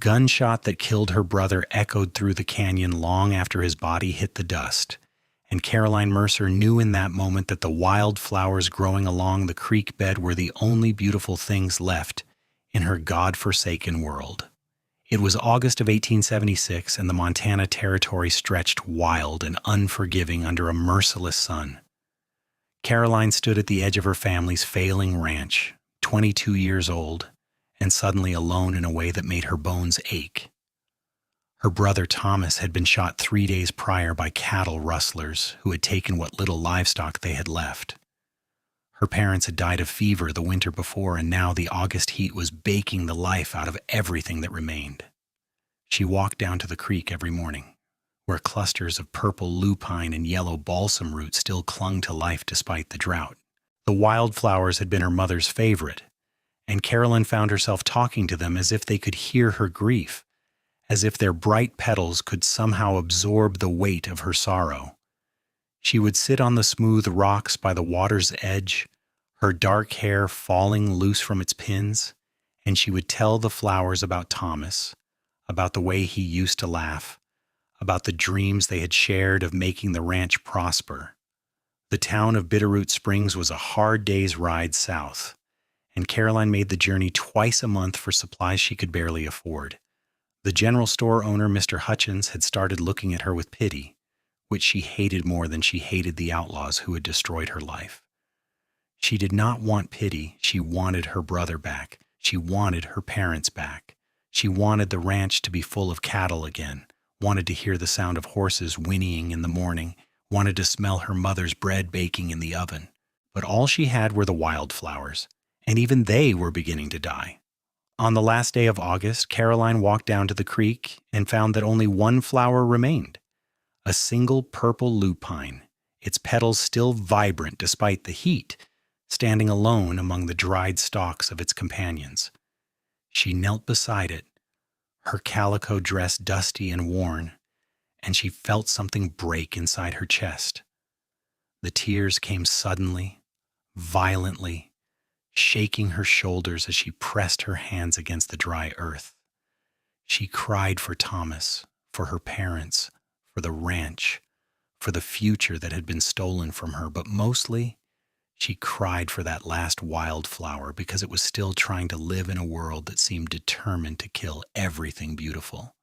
gunshot that killed her brother echoed through the canyon long after his body hit the dust, and Caroline Mercer knew in that moment that the wildflowers growing along the creek bed were the only beautiful things left in her God-forsaken world. It was August of 1876, and the Montana Territory stretched wild and unforgiving under a merciless sun. Caroline stood at the edge of her family's failing ranch, 22 years old, and suddenly alone in a way that made her bones ache. Her brother Thomas had been shot 3 days prior by cattle rustlers who had taken what little livestock they had left. Her parents had died of fever the winter before, and now the August heat was baking the life out of everything that remained. She walked down to the creek every morning, where clusters of purple lupine and yellow balsam root still clung to life despite the drought. The wildflowers had been her mother's favorite, and Caroline found herself talking to them as if they could hear her grief, as if their bright petals could somehow absorb the weight of her sorrow. She would sit on the smooth rocks by the water's edge, her dark hair falling loose from its pins, and she would tell the flowers about Thomas, about the way he used to laugh, about the dreams they had shared of making the ranch prosper. The town of Bitterroot Springs was a hard day's ride south, and Caroline made the journey twice a month for supplies she could barely afford. The general store owner, Mr. Hutchins, had started looking at her with pity, which she hated more than she hated the outlaws who had destroyed her life. She did not want pity. She wanted her brother back. She wanted her parents back. She wanted the ranch to be full of cattle again, wanted to hear the sound of horses whinnying in the morning, wanted to smell her mother's bread baking in the oven. But all she had were the wildflowers, and even they were beginning to die. On the last day of August, Caroline walked down to the creek and found that only one flower remained, a single purple lupine, its petals still vibrant despite the heat, standing alone among the dried stalks of its companions. She knelt beside it, her calico dress dusty and worn, and she felt something break inside her chest. The tears came suddenly, violently, shaking her shoulders as she pressed her hands against the dry earth. She cried for Thomas, for her parents, for the ranch, for the future that had been stolen from her, but mostly she cried for that last wildflower because it was still trying to live in a world that seemed determined to kill everything beautiful.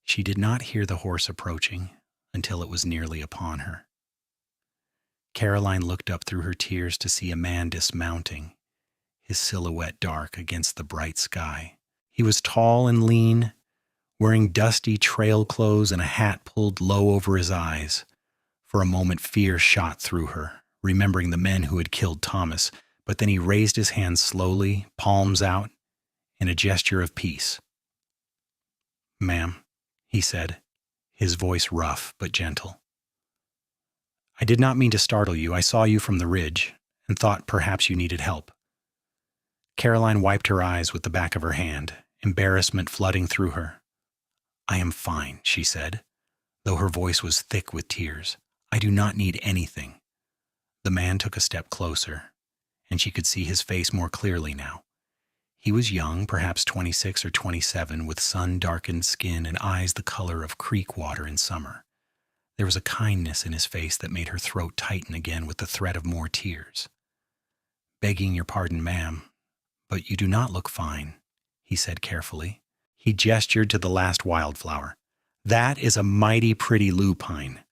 She did not hear the horse approaching until it was nearly upon her. Caroline looked up through her tears to see a man dismounting, his silhouette dark against the bright sky. He was tall and lean, wearing dusty trail clothes and a hat pulled low over his eyes. For a moment fear shot through her, remembering the men who had killed Thomas, but then he raised his hands slowly, palms out, in a gesture of peace. "Ma'am," he said, his voice rough but gentle. "I did not mean to startle you. I saw you from the ridge and thought perhaps you needed help." Caroline wiped her eyes with the back of her hand, embarrassment flooding through her. "I am fine," she said, though her voice was thick with tears. "I do not need anything." The man took a step closer, and she could see his face more clearly now. He was young, perhaps 26 or 27, with sun-darkened skin and eyes the color of creek water in summer. There was a kindness in his face that made her throat tighten again with the threat of more tears. "Begging your pardon, ma'am, but you do not look fine," he said carefully. He gestured to the last wildflower. "That is a mighty pretty lupine."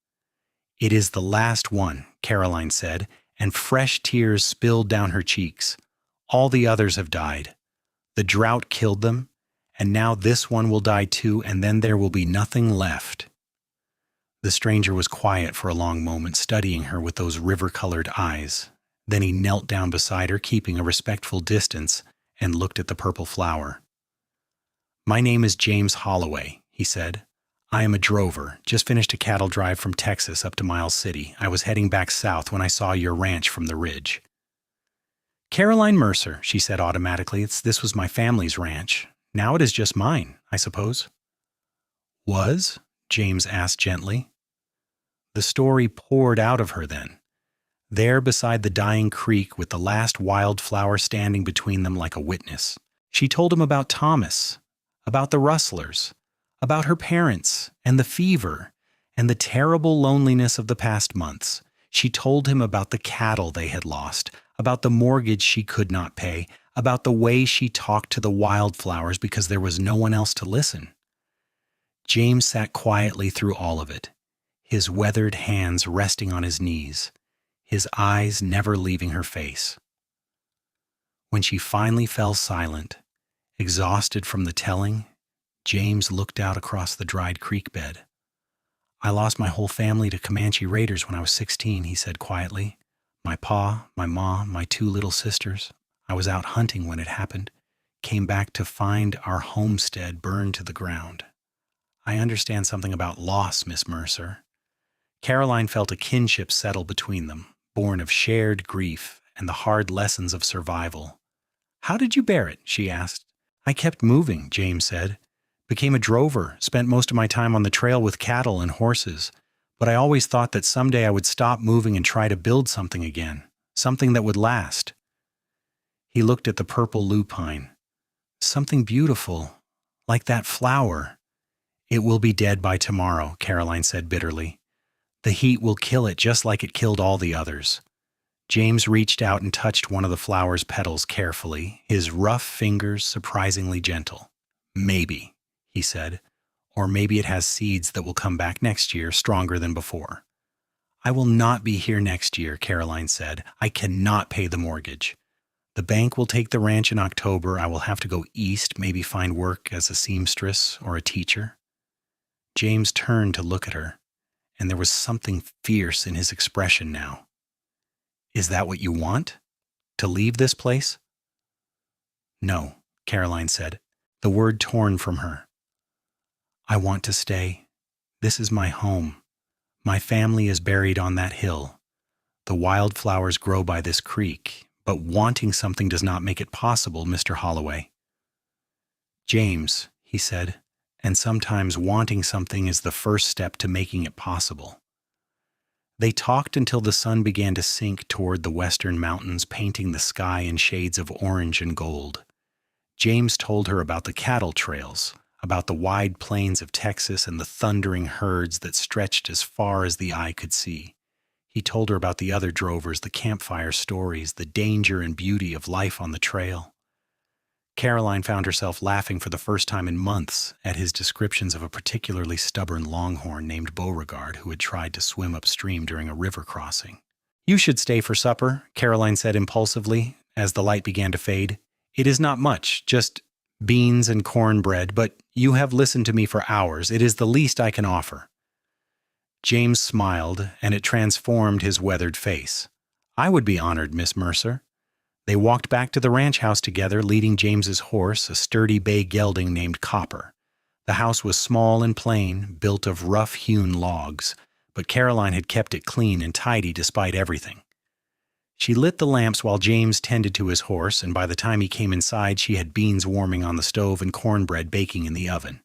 "It is the last one," Caroline said, and fresh tears spilled down her cheeks. "All the others have died. The drought killed them, and now this one will die too, and then there will be nothing left." The stranger was quiet for a long moment, studying her with those river-colored eyes. Then he knelt down beside her, keeping a respectful distance, and looked at the purple flower. "My name is James Holloway," he said. "I am a drover, just finished a cattle drive from Texas up to Miles City. I was heading back south when I saw your ranch from the ridge." "Caroline Mercer," she said automatically. This was my family's ranch. Now it is just mine, I suppose." "Was?" James asked gently. The story poured out of her then. There beside the dying creek with the last wildflower standing between them like a witness. She told him about Thomas, about the rustlers, about her parents and the fever and the terrible loneliness of the past months. She told him about the cattle they had lost, about the mortgage she could not pay, about the way she talked to the wildflowers because there was no one else to listen. James sat quietly through all of it, his weathered hands resting on his knees, his eyes never leaving her face. When she finally fell silent, exhausted from the telling, James looked out across the dried creek bed. "I lost my whole family to Comanche raiders when I was 16, he said quietly. My pa, my ma, my 2 little sisters. I was out hunting when it happened. Came back to find our homestead burned to the ground. I understand something about loss, Miss Mercer." Caroline felt a kinship settle between them, born of shared grief and the hard lessons of survival. "How did you bear it?" she asked. "I kept moving," James said. "Became a drover, spent most of my time on the trail with cattle and horses. But I always thought that someday I would stop moving and try to build something again, something that would last." He looked at the purple lupine. "Something beautiful, like that flower." "It will be dead by tomorrow," Caroline said bitterly. "The heat will kill it just like it killed all the others." James reached out and touched one of the flower's petals carefully, his rough fingers surprisingly gentle. "Maybe," he said, "or maybe it has seeds that will come back next year stronger than before." "I will not be here next year," Caroline said. "I cannot pay the mortgage. The bank will take the ranch in October. I will have to go east, maybe find work as a seamstress or a teacher." James turned to look at her, and there was something fierce in his expression now. "Is that what you want? To leave this place?" "No," Caroline said, the word torn from her. "I want to stay. This is my home. My family is buried on that hill. The wildflowers grow by this creek, but wanting something does not make it possible, Mr. Holloway." "James," he said, "and sometimes wanting something is the first step to making it possible." They talked until the sun began to sink toward the western mountains, painting the sky in shades of orange and gold. James told her about the cattle trails, about the wide plains of Texas and the thundering herds that stretched as far as the eye could see. He told her about the other drovers, the campfire stories, the danger and beauty of life on the trail. Caroline found herself laughing for the first time in months at his descriptions of a particularly stubborn longhorn named Beauregard who had tried to swim upstream during a river crossing. "You should stay for supper," Caroline said impulsively as the light began to fade. "It is not much, just beans and cornbread, but you have listened to me for hours. It is the least I can offer." James smiled, and it transformed his weathered face. "I would be honored, Miss Mercer." They walked back to the ranch house together, leading James's horse, a sturdy bay gelding named Copper. The house was small and plain, built of rough-hewn logs, but Caroline had kept it clean and tidy despite everything. She lit the lamps while James tended to his horse, and by the time he came inside, she had beans warming on the stove and cornbread baking in the oven.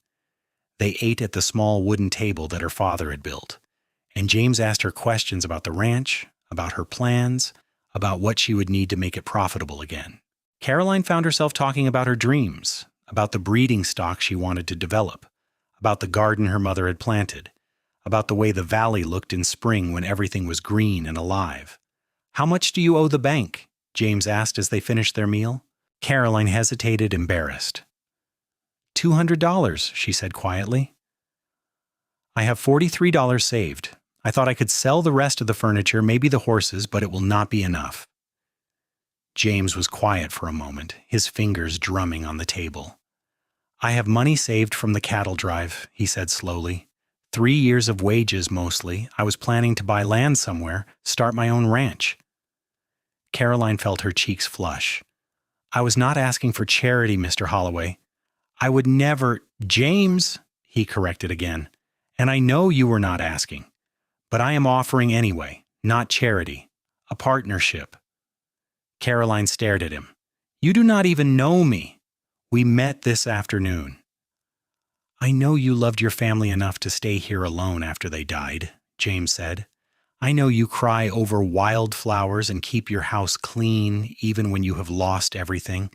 They ate at the small wooden table that her father had built, and James asked her questions about the ranch, about her plans, about what she would need to make it profitable again. Caroline found herself talking about her dreams, about the breeding stock she wanted to develop, about the garden her mother had planted, about the way the valley looked in spring when everything was green and alive. "How much do you owe the bank?" James asked as they finished their meal. Caroline hesitated, embarrassed. $200, she said quietly. "I have $43 saved. I thought I could sell the rest of the furniture, maybe the horses, but it will not be enough." James was quiet for a moment, his fingers drumming on the table. "I have money saved from the cattle drive," he said slowly. 3 years of wages mostly. I was planning to buy land somewhere, start my own ranch." Caroline felt her cheeks flush. "I was not asking for charity, Mr. Holloway. I would never—" "James," he corrected again, "and I know you were not asking. But I am offering anyway, not charity, a partnership." Caroline stared at him. "You do not even know me. We met this afternoon." "I know you loved your family enough to stay here alone after they died," James said. "I know you cry over wildflowers and keep your house clean even when you have lost everything.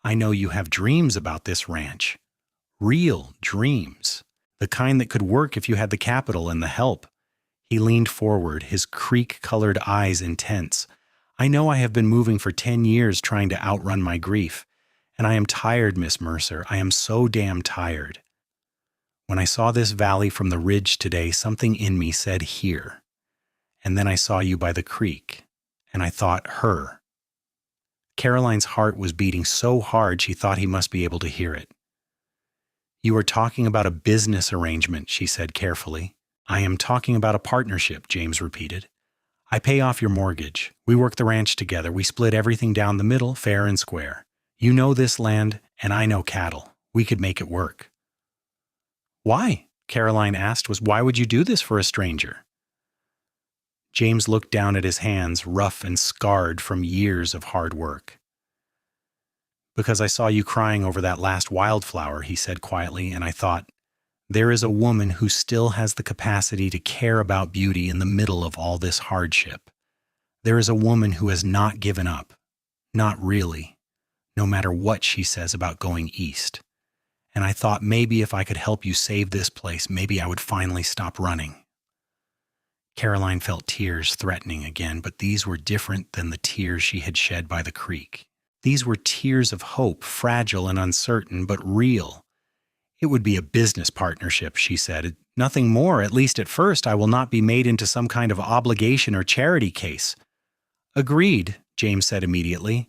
I know you have dreams about this ranch. Real dreams. The kind that could work if you had the capital and the help. He leaned forward, his creek-colored eyes intense. I know I have been moving for 10 years trying to outrun my grief. And I am tired, Miss Mercer. I am so damn tired. When I saw this valley from the ridge today, something in me said here. And then I saw you by the creek, and I thought her. Caroline's heart was beating so hard she thought he must be able to hear it. You are talking about a business arrangement, she said carefully. I am talking about a partnership, James repeated. I pay off your mortgage. We work the ranch together. We split everything down the middle, fair and square. You know this land, and I know cattle. We could make it work. Why? Caroline asked. Why would you do this for a stranger? James looked down at his hands, rough and scarred from years of hard work. Because I saw you crying over that last wildflower, he said quietly, and I thought, there is a woman who still has the capacity to care about beauty in the middle of all this hardship. There is a woman who has not given up. Not really. No matter what she says about going east. And I thought maybe if I could help you save this place, maybe I would finally stop running. Caroline felt tears threatening again, but these were different than the tears she had shed by the creek. These were tears of hope, fragile and uncertain, but real. It would be a business partnership, she said. Nothing more, at least at first. I will not be made into some kind of obligation or charity case. Agreed, James said immediately.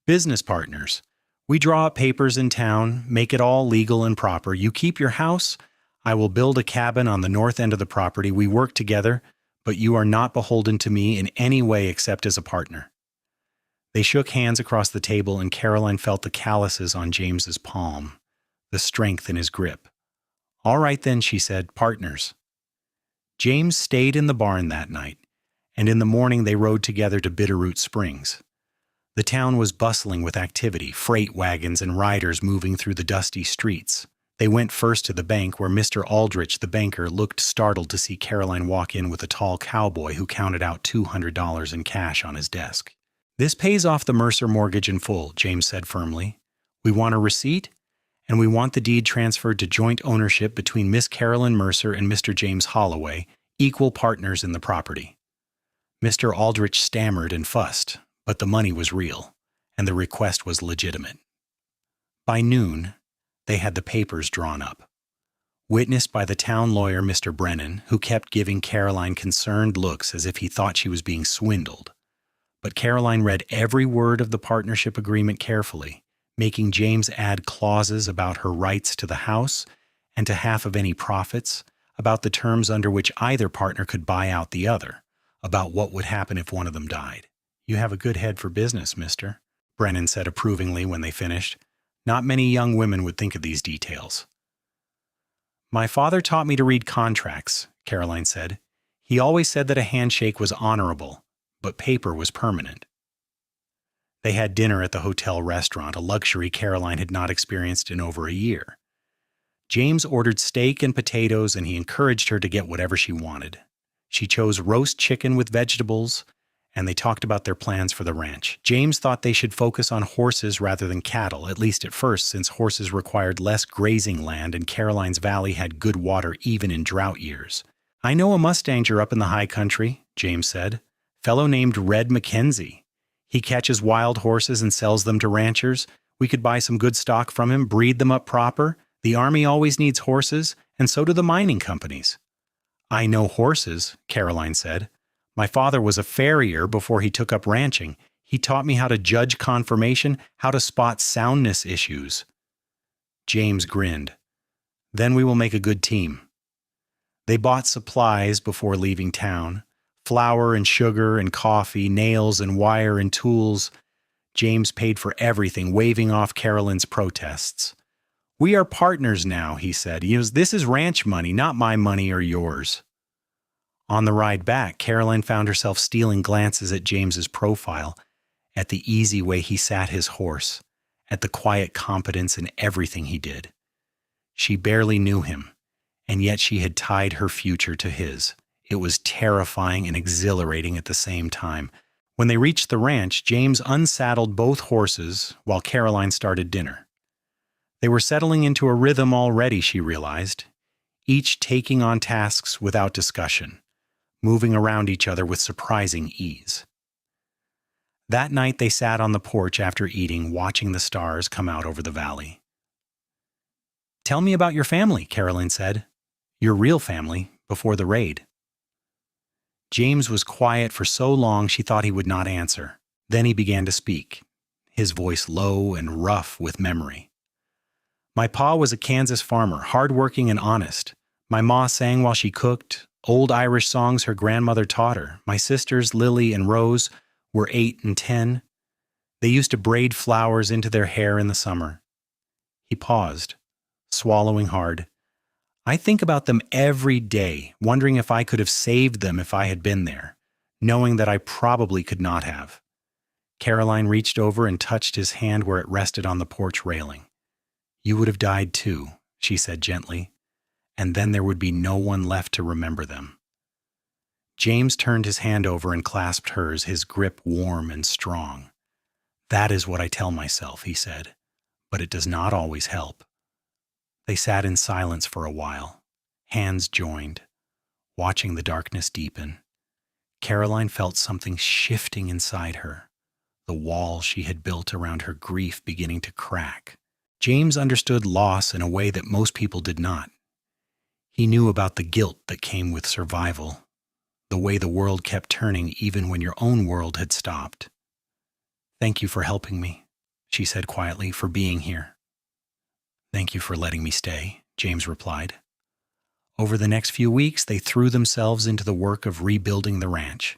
Business partners. We draw up papers in town, make it all legal and proper. You keep your house. I will build a cabin on the north end of the property. We work together, but you are not beholden to me in any way except as a partner. They shook hands across the table, and Caroline felt the calluses on James's palm, the strength in his grip. All right then, she said, partners. James stayed in the barn that night, and in the morning they rode together to Bitterroot Springs. The town was bustling with activity, freight wagons and riders moving through the dusty streets. They went first to the bank, where Mr. Aldrich, the banker, looked startled to see Caroline walk in with a tall cowboy who counted out $200 in cash on his desk. This pays off the Mercer mortgage in full, James said firmly. We want a receipt, and we want the deed transferred to joint ownership between Miss Carolyn Mercer and Mr. James Holloway, equal partners in the property. Mr. Aldrich stammered and fussed, but the money was real, and the request was legitimate. By noon, they had the papers drawn up. Witnessed by the town lawyer, Mr. Brennan, who kept giving Caroline concerned looks as if he thought she was being swindled. But Caroline read every word of the partnership agreement carefully, making James add clauses about her rights to the house and to half of any profits, about the terms under which either partner could buy out the other, about what would happen if one of them died. You have a good head for business, mister, Brennan said approvingly when they finished. Not many young women would think of these details. My father taught me to read contracts, Caroline said. He always said that a handshake was honorable, but paper was permanent. They had dinner at the hotel restaurant, a luxury Caroline had not experienced in over a year. James ordered steak and potatoes, and he encouraged her to get whatever she wanted. She chose roast chicken with vegetables, and they talked about their plans for the ranch. James thought they should focus on horses rather than cattle, at least at first, since horses required less grazing land and Caroline's Valley had good water even in drought years. I know a Mustanger up in the high country, James said. Fellow named Red Mackenzie. He catches wild horses and sells them to ranchers. We could buy some good stock from him, breed them up proper. The army always needs horses, and so do the mining companies. I know horses, Caroline said. My father was a farrier before he took up ranching. He taught me how to judge conformation, how to spot soundness issues. James grinned. Then we will make a good team. They bought supplies before leaving town. Flour and sugar and coffee, nails and wire and tools. James paid for everything, waving off Carolyn's protests. We are partners now, he said. This is ranch money, not my money or yours. On the ride back, Caroline found herself stealing glances at James's profile, at the easy way he sat his horse, at the quiet competence in everything he did. She barely knew him, and yet she had tied her future to his. It was terrifying and exhilarating at the same time. When they reached the ranch, James unsaddled both horses while Caroline started dinner. They were settling into a rhythm already, she realized, each taking on tasks without discussion, moving around each other with surprising ease. That night they sat on the porch after eating, watching the stars come out over the valley. "Tell me about your family," Caroline said. "Your real family, before the raid." James was quiet for so long she thought he would not answer. Then he began to speak, his voice low and rough with memory. "My pa was a Kansas farmer, hardworking and honest. My ma sang while she cooked, old Irish songs her grandmother taught her. My sisters, Lily and Rose, were 8 and 10. They used to braid flowers into their hair in the summer." He paused, swallowing hard. "I think about them every day, wondering if I could have saved them if I had been there, knowing that I probably could not have." Caroline reached over and touched his hand where it rested on the porch railing. "You would have died too," she said gently, "and then there would be no one left to remember them." James turned his hand over and clasped hers, his grip warm and strong. "That is what I tell myself," he said, "but it does not always help." They sat in silence for a while, hands joined, watching the darkness deepen. Caroline felt something shifting inside her, the wall she had built around her grief beginning to crack. James understood loss in a way that most people did not. He knew about the guilt that came with survival, the way the world kept turning even when your own world had stopped. "Thank you for helping me," she said quietly, "for being here." "Thank you for letting me stay," James replied. Over the next few weeks, they threw themselves into the work of rebuilding the ranch.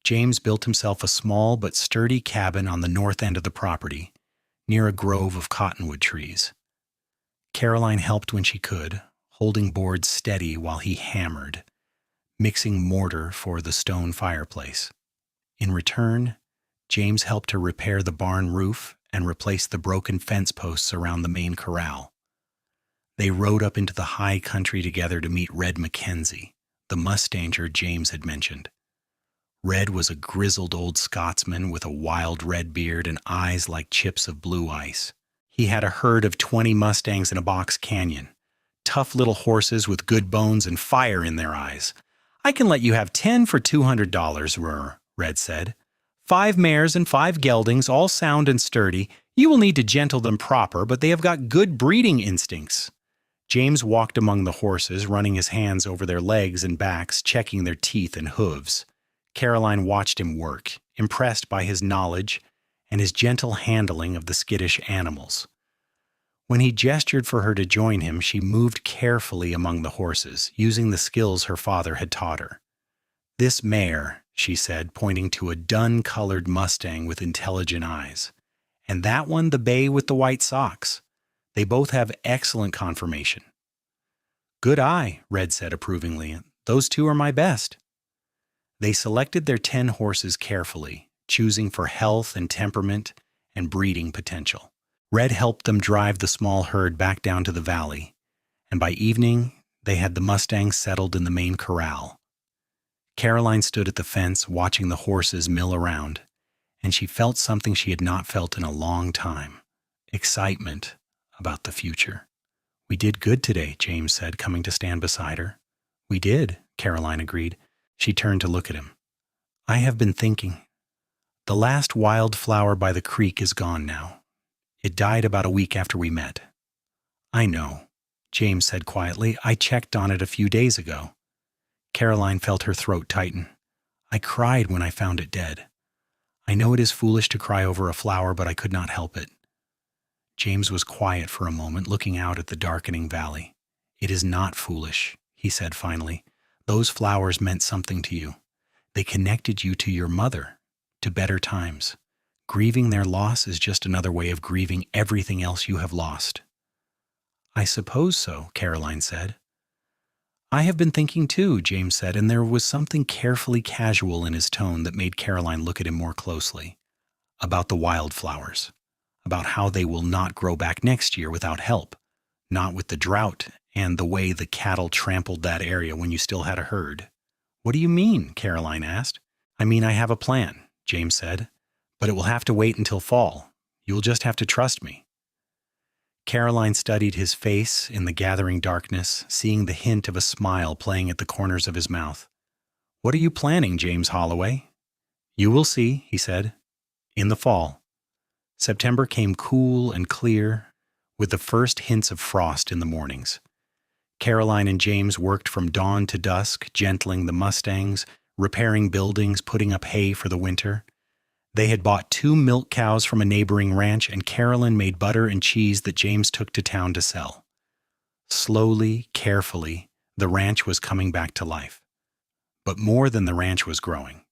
James built himself a small but sturdy cabin on the north end of the property, near a grove of cottonwood trees. Caroline helped when she could, holding boards steady while he hammered, mixing mortar for the stone fireplace. In return, James helped her repair the barn roof and replace the broken fence posts around the main corral. They rode up into the high country together to meet Red Mackenzie, the mustanger James had mentioned. Red was a grizzled old Scotsman with a wild red beard and eyes like chips of blue ice. He had a herd of 20 Mustangs in a box canyon, tough little horses with good bones and fire in their eyes. "I can let you have 10 for $200, Red said. 5 mares and 5 geldings, all sound and sturdy. You will need to gentle them proper, but they have got good breeding instincts." James walked among the horses, running his hands over their legs and backs, checking their teeth and hooves. Caroline watched him work, impressed by his knowledge and his gentle handling of the skittish animals. When he gestured for her to join him, she moved carefully among the horses, using the skills her father had taught her. "This mare," she said, pointing to a dun-colored Mustang with intelligent eyes, "and that one the bay with the white socks. They both have excellent conformation." "Good eye," Red said approvingly. "Those 2 are my best." They selected their 10 horses carefully, choosing for health and temperament and breeding potential. Red helped them drive the small herd back down to the valley, and by evening they had the Mustangs settled in the main corral. Caroline stood at the fence watching the horses mill around, and she felt something she had not felt in a long time: excitement about the future. "We did good today," James said, coming to stand beside her. "We did," Caroline agreed. She turned to look at him. "I have been thinking. The last wildflower by the creek is gone now. It died about a week after we met." "I know," James said quietly. "I checked on it a few days ago." Caroline felt her throat tighten. "I cried when I found it dead. I know it is foolish to cry over a flower, but I could not help it." James was quiet for a moment, looking out at the darkening valley. "It is not foolish," he said finally. "Those flowers meant something to you. They connected you to your mother, to better times. Grieving their loss is just another way of grieving everything else you have lost." "I suppose so," Caroline said. "I have been thinking too," James said, and there was something carefully casual in his tone that made Caroline look at him more closely. "About the wildflowers. About how they will not grow back next year without help. Not with the drought and the way the cattle trampled that area when you still had a herd." "What do you mean?" Caroline asked. "I mean, I have a plan," James said, "but it will have to wait until fall. You will just have to trust me." Caroline studied his face in the gathering darkness, seeing the hint of a smile playing at the corners of his mouth. "What are you planning, James Holloway?" "You will see," he said. In the fall. September came cool and clear, with the first hints of frost in the mornings. Caroline and James worked from dawn to dusk, gentling the mustangs, repairing buildings, putting up hay for the winter. They had bought 2 milk cows from a neighboring ranch, and Caroline made butter and cheese that James took to town to sell. Slowly, carefully, the ranch was coming back to life. But more than the ranch was growing.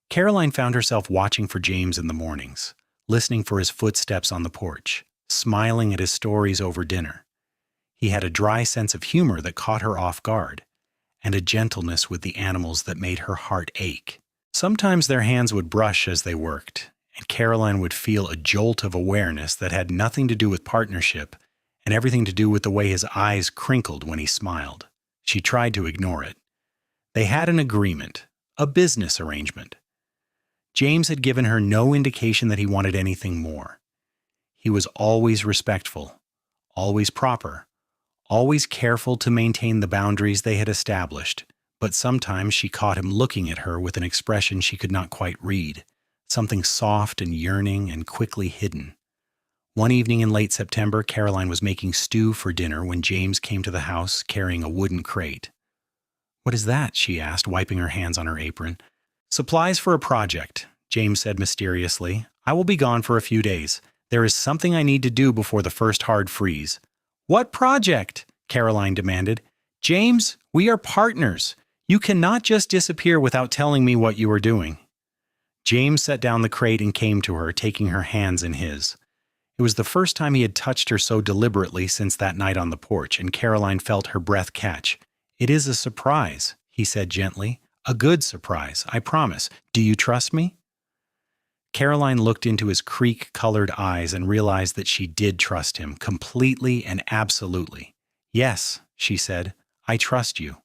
Caroline found herself watching for James in the mornings, listening for his footsteps on the porch, smiling at his stories over dinner. He had a dry sense of humor that caught her off guard, and a gentleness with the animals that made her heart ache. Sometimes their hands would brush as they worked, and Caroline would feel a jolt of awareness that had nothing to do with partnership and everything to do with the way his eyes crinkled when he smiled. She tried to ignore it. They had an agreement, a business arrangement. James had given her no indication that he wanted anything more. He was always respectful, always proper, always careful to maintain the boundaries they had established. But sometimes she caught him looking at her with an expression she could not quite read, something soft and yearning and quickly hidden. One evening in late September, Caroline was making stew for dinner when James came to the house carrying a wooden crate. "What is that?" she asked, wiping her hands on her apron. "Supplies for a project," James said mysteriously. "I will be gone for a few days. There is something I need to do before the first hard freeze." "What project?" Caroline demanded. "James, we are partners. You cannot just disappear without telling me what you are doing." James set down the crate and came to her, taking her hands in his. It was the first time he had touched her so deliberately since that night on the porch, and Caroline felt her breath catch. "It is a surprise," he said gently. "A good surprise, I promise. Do you trust me?" Caroline looked into his creek-colored eyes and realized that she did trust him, completely and absolutely. "Yes," she said, "I trust you."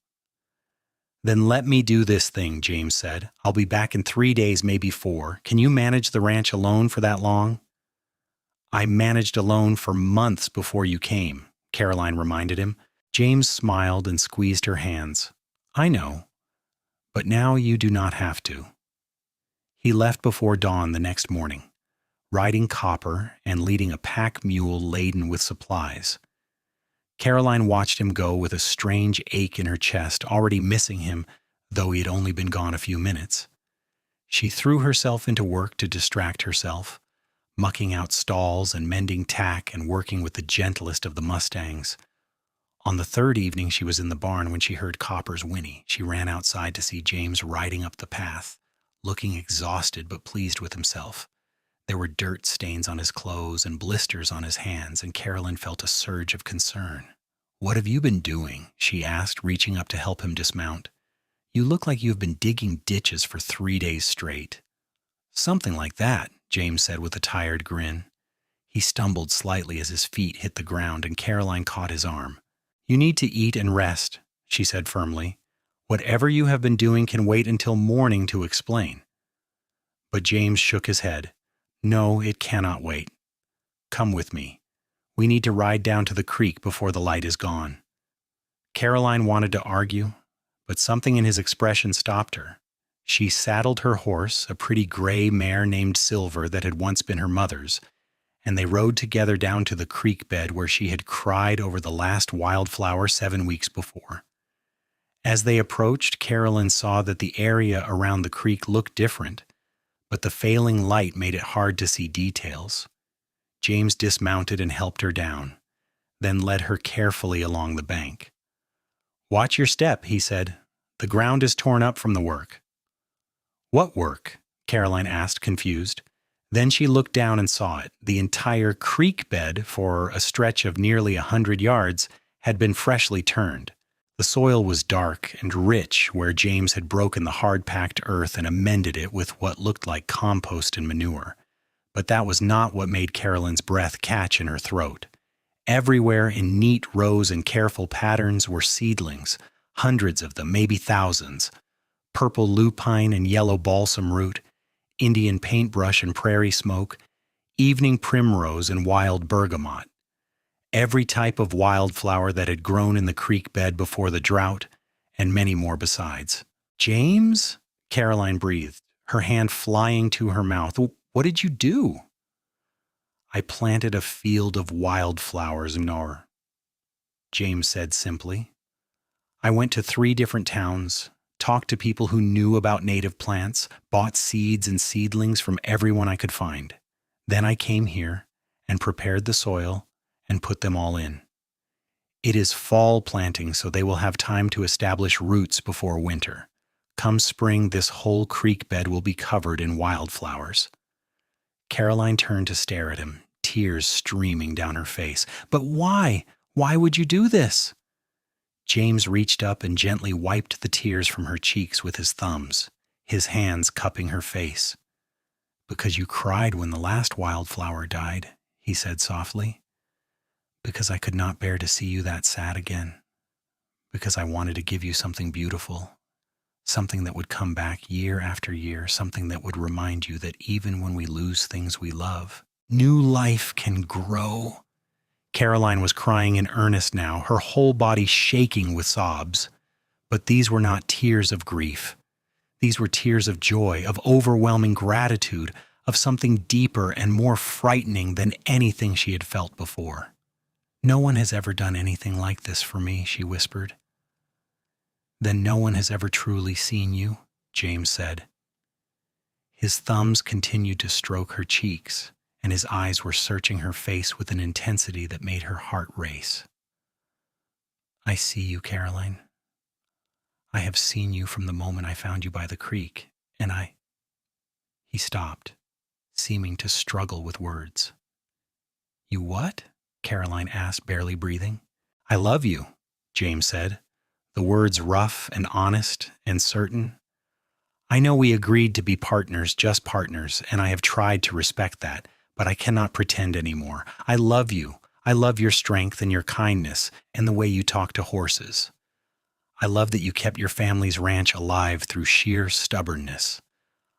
"Then let me do this thing," James said. "I'll be back in 3 days, maybe 4. Can you manage the ranch alone for that long?" "I managed alone for months before you came," Caroline reminded him. James smiled and squeezed her hands. "I know, but now you do not have to." He left before dawn the next morning, riding Copper and leading a pack mule laden with supplies. Caroline watched him go with a strange ache in her chest, already missing him, though he had only been gone a few minutes. She threw herself into work to distract herself, mucking out stalls and mending tack and working with the gentlest of the mustangs. On the 3rd evening she was in the barn when she heard Copper's whinny. She ran outside to see James riding up the path, looking exhausted but pleased with himself. There were dirt stains on his clothes and blisters on his hands, and Caroline felt a surge of concern. "What have you been doing?" she asked, reaching up to help him dismount. "You look like you have been digging ditches for 3 days straight." "Something like that," James said with a tired grin. He stumbled slightly as his feet hit the ground, and Caroline caught his arm. "You need to eat and rest," she said firmly. "Whatever you have been doing can wait until morning to explain." But James shook his head. "No, it cannot wait. Come with me. We need to ride down to the creek before the light is gone." Caroline wanted to argue, but something in his expression stopped her. She saddled her horse, a pretty gray mare named Silver that had once been her mother's, and they rode together down to the creek bed where she had cried over the last wildflower 7 weeks before. As they approached, Caroline saw that the area around the creek looked different, but the failing light made it hard to see details. James dismounted and helped her down, then led her carefully along the bank. "Watch your step," he said. "The ground is torn up from the work." "What work?" Caroline asked, confused. Then she looked down and saw it. The entire creek bed, for a stretch of nearly 100 yards, had been freshly turned. The soil was dark and rich where James had broken the hard-packed earth and amended it with what looked like compost and manure. But that was not what made Caroline's breath catch in her throat. Everywhere in neat rows and careful patterns were seedlings, hundreds of them, maybe thousands. Purple lupine and yellow balsam root, Indian paintbrush and prairie smoke, evening primrose and wild bergamot. every type of wildflower that had grown in the creek bed before the drought, and many more besides. James? Caroline breathed, her hand flying to her mouth. What did you do? I planted a field of wildflowers, Nor, James said simply. I went to 3 different towns, talked to people who knew about native plants, bought seeds and seedlings from everyone I could find. Then I came here and prepared the soil and put them all in. It is fall planting, so they will have time to establish roots before winter. Come spring, this whole creek bed will be covered in wildflowers. Caroline turned to stare at him, tears streaming down her face. But why? Why would you do this? James reached up and gently wiped the tears from her cheeks with his thumbs, his hands cupping her face. Because you cried when the last wildflower died, he said softly. Because I could not bear to see you that sad again. Because I wanted to give you something beautiful, something that would come back year after year, something that would remind you that even when we lose things we love, new life can grow. Caroline was crying in earnest now, her whole body shaking with sobs. But these were not tears of grief. These were tears of joy, of overwhelming gratitude, of something deeper and more frightening than anything she had felt before. No one has ever done anything like this for me, she whispered. Then no one has ever truly seen you, James said. His thumbs continued to stroke her cheeks, and his eyes were searching her face with an intensity that made her heart race. I see you, Caroline. I have seen you from the moment I found you by the creek, and He stopped, seeming to struggle with words. You what? Caroline asked, barely breathing. I love you, James said, the words rough and honest and certain. I know we agreed to be partners, just partners, and I have tried to respect that, but I cannot pretend anymore. I love you. I love your strength and your kindness and the way you talk to horses. I love that you kept your family's ranch alive through sheer stubbornness.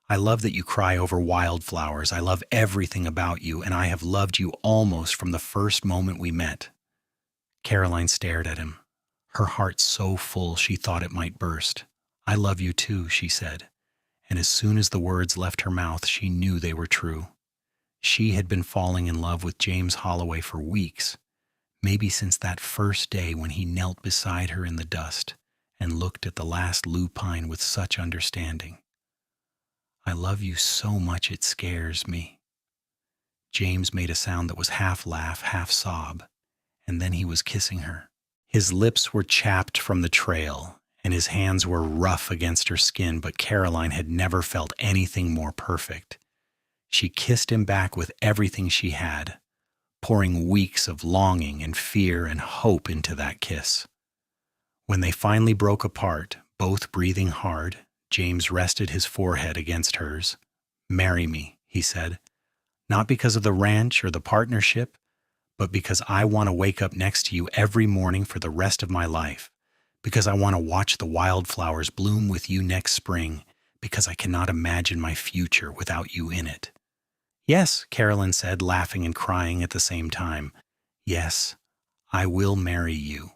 I love that you cry over wildflowers. I love everything about you, and I have loved you almost from the first moment we met. Caroline stared at him, her heart so full she thought it might burst. I love you too, she said, and as soon as the words left her mouth, she knew they were true. She had been falling in love with James Holloway for weeks, maybe since that first day when he knelt beside her in the dust and looked at the last lupine with such understanding. I love you so much it scares me. James made a sound that was half laugh, half sob, and then he was kissing her. His lips were chapped from the trail, and his hands were rough against her skin, but Caroline had never felt anything more perfect. She kissed him back with everything she had, pouring weeks of longing and fear and hope into that kiss. When they finally broke apart, both breathing hard, James rested his forehead against hers. Marry me, he said, not because of the ranch or the partnership, but because I want to wake up next to you every morning for the rest of my life, because I want to watch the wildflowers bloom with you next spring, because I cannot imagine my future without you in it. Yes, Caroline said, laughing and crying at the same time. Yes, I will marry you.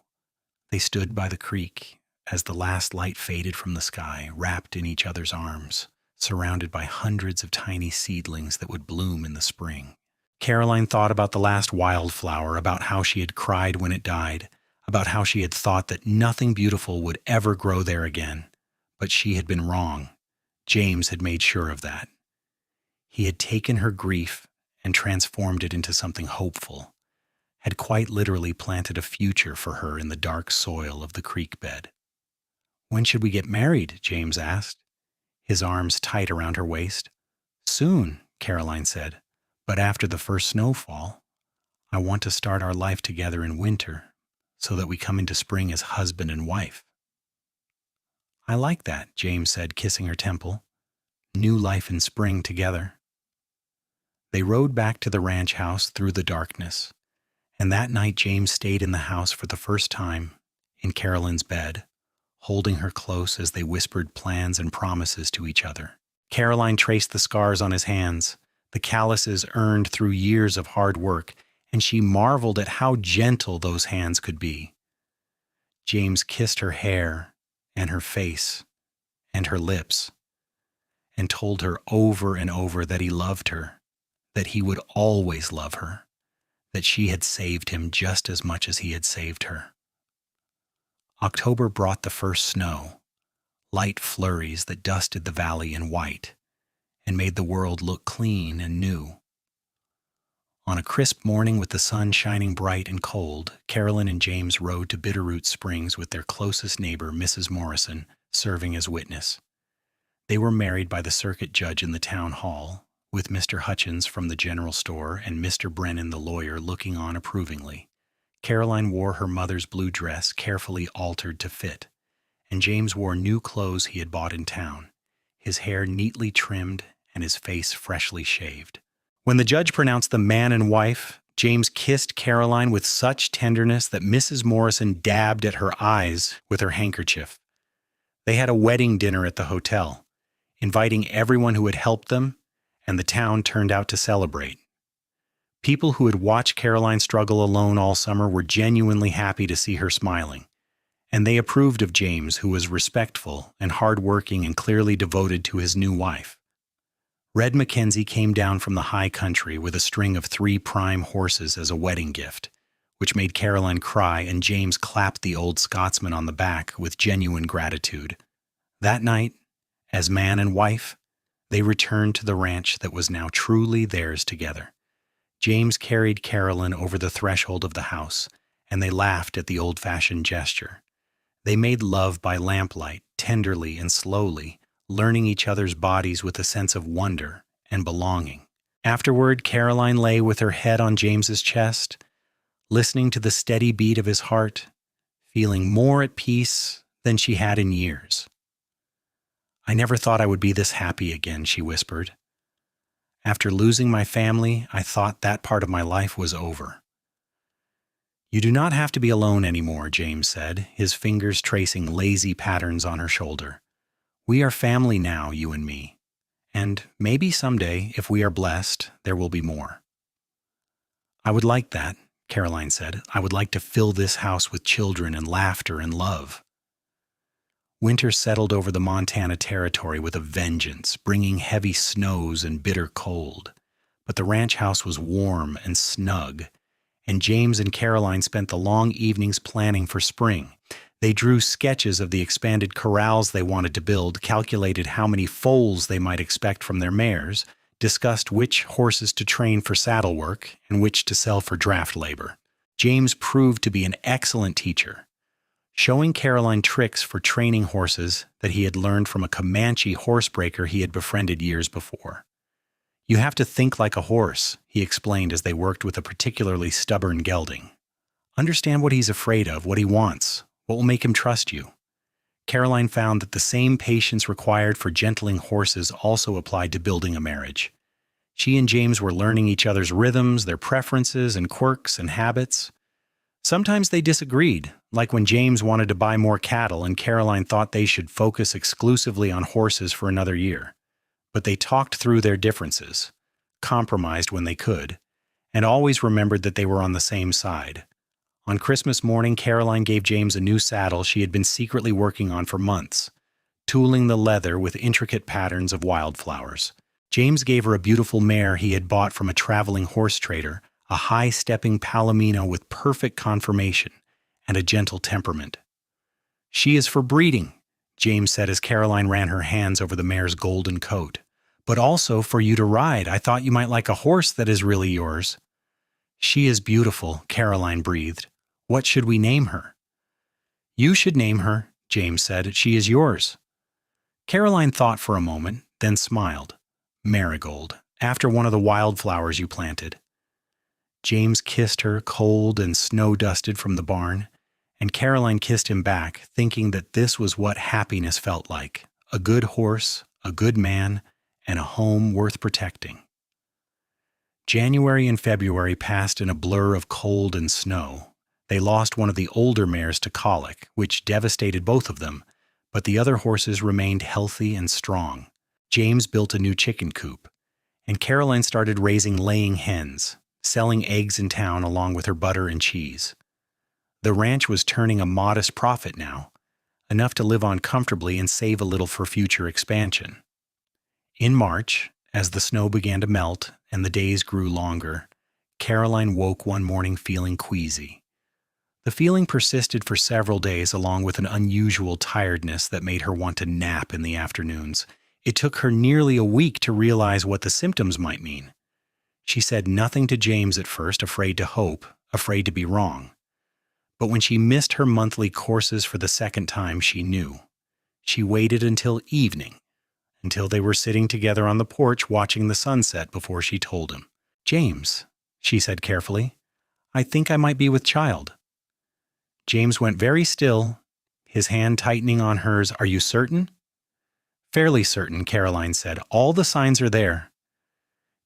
They stood by the creek as the last light faded from the sky, wrapped in each other's arms, surrounded by hundreds of tiny seedlings that would bloom in the spring. Caroline thought about the last wildflower, about how she had cried when it died, about how she had thought that nothing beautiful would ever grow there again. But she had been wrong. James had made sure of that. He had taken her grief and transformed it into something hopeful, had quite literally planted a future for her in the dark soil of the creek bed. When should we get married? James asked, his arms tight around her waist. Soon, Caroline said, but after the first snowfall. I want to start our life together in winter so that we come into spring as husband and wife. I like that, James said, kissing her temple. New life in spring together. They rode back to the ranch house through the darkness, and that night James stayed in the house for the first time, in Caroline's bed, holding her close as they whispered plans and promises to each other. Caroline traced the scars on his hands, the calluses earned through years of hard work, and she marveled at how gentle those hands could be. James kissed her hair and her face and her lips and told her over and over that he loved her, that he would always love her, that she had saved him just as much as he had saved her. October brought the first snow, light flurries that dusted the valley in white and made the world look clean and new. On a crisp morning with the sun shining bright and cold, Carolyn and James rode to Bitterroot Springs with their closest neighbor, Mrs. Morrison, serving as witness. They were married by the circuit judge in the town hall, with Mr. Hutchins from the general store and Mr. Brennan the lawyer looking on approvingly. Caroline wore her mother's blue dress, carefully altered to fit, and James wore new clothes he had bought in town, his hair neatly trimmed and his face freshly shaved. When the judge pronounced them man and wife, James kissed Caroline with such tenderness that Mrs. Morrison dabbed at her eyes with her handkerchief. They had a wedding dinner at the hotel, inviting everyone who had helped them, and the town turned out to celebrate. People who had watched Caroline struggle alone all summer were genuinely happy to see her smiling, and they approved of James, who was respectful and hardworking and clearly devoted to his new wife. Red Mackenzie came down from the high country with a string of 3 prime horses as a wedding gift, which made Caroline cry, and James clapped the old Scotsman on the back with genuine gratitude. That night, as man and wife, they returned to the ranch that was now truly theirs together. James carried Caroline over the threshold of the house, and they laughed at the old-fashioned gesture. They made love by lamplight, tenderly and slowly, learning each other's bodies with a sense of wonder and belonging. Afterward, Caroline lay with her head on James's chest, listening to the steady beat of his heart, feeling more at peace than she had in years. "I never thought I would be this happy again," she whispered. "After losing my family, I thought that part of my life was over." "You do not have to be alone anymore," James said, his fingers tracing lazy patterns on her shoulder. "We are family now, you and me. And maybe someday, if we are blessed, there will be more." "I would like that," Caroline said. "I would like to fill this house with children and laughter and love." Winter settled over the Montana territory with a vengeance, bringing heavy snows and bitter cold. But the ranch house was warm and snug, and James and Caroline spent the long evenings planning for spring. They drew sketches of the expanded corrals they wanted to build, calculated how many foals they might expect from their mares, discussed which horses to train for saddle work and which to sell for draft labor. James proved to be an excellent teacher, showing Caroline tricks for training horses that he had learned from a Comanche horsebreaker he had befriended years before. "You have to think like a horse," he explained as they worked with a particularly stubborn gelding. "Understand what he's afraid of, what he wants, what will make him trust you." Caroline found that the same patience required for gentling horses also applied to building a marriage. She and James were learning each other's rhythms, their preferences and quirks and habits. Sometimes they disagreed, like when James wanted to buy more cattle and Caroline thought they should focus exclusively on horses for another year. But they talked through their differences, compromised when they could, and always remembered that they were on the same side. On Christmas morning, Caroline gave James a new saddle she had been secretly working on for months, tooling the leather with intricate patterns of wildflowers. James gave her a beautiful mare he had bought from a traveling horse trader, a high-stepping palomino with perfect conformation and a gentle temperament. "She is for breeding," James said as Caroline ran her hands over the mare's golden coat. "But also for you to ride. I thought you might like a horse that is really yours." "She is beautiful," Caroline breathed. "What should we name her?" "You should name her," James said. "She is yours." Caroline thought for a moment, then smiled. "Marigold, after one of the wildflowers you planted." James kissed her, cold and snow-dusted from the barn, and Caroline kissed him back, thinking that this was what happiness felt like: a good horse, a good man, and a home worth protecting. January and February passed in a blur of cold and snow. They lost one of the older mares to colic, which devastated both of them, but the other horses remained healthy and strong. James built a new chicken coop, and Caroline started raising laying hens, selling eggs in town along with her butter and cheese. The ranch was turning a modest profit now, enough to live on comfortably and save a little for future expansion. In March, as the snow began to melt and the days grew longer, Caroline woke one morning feeling queasy. The feeling persisted for several days, along with an unusual tiredness that made her want to nap in the afternoons. It took her nearly a week to realize what the symptoms might mean. She said nothing to James at first, afraid to hope, afraid to be wrong. But when she missed her monthly courses for the second time, she knew. She waited until evening, until they were sitting together on the porch watching the sunset before she told him. "James," she said carefully, "I think I might be with child." James went very still, his hand tightening on hers. "Are you certain?" "Fairly certain," Caroline said. "All the signs are there."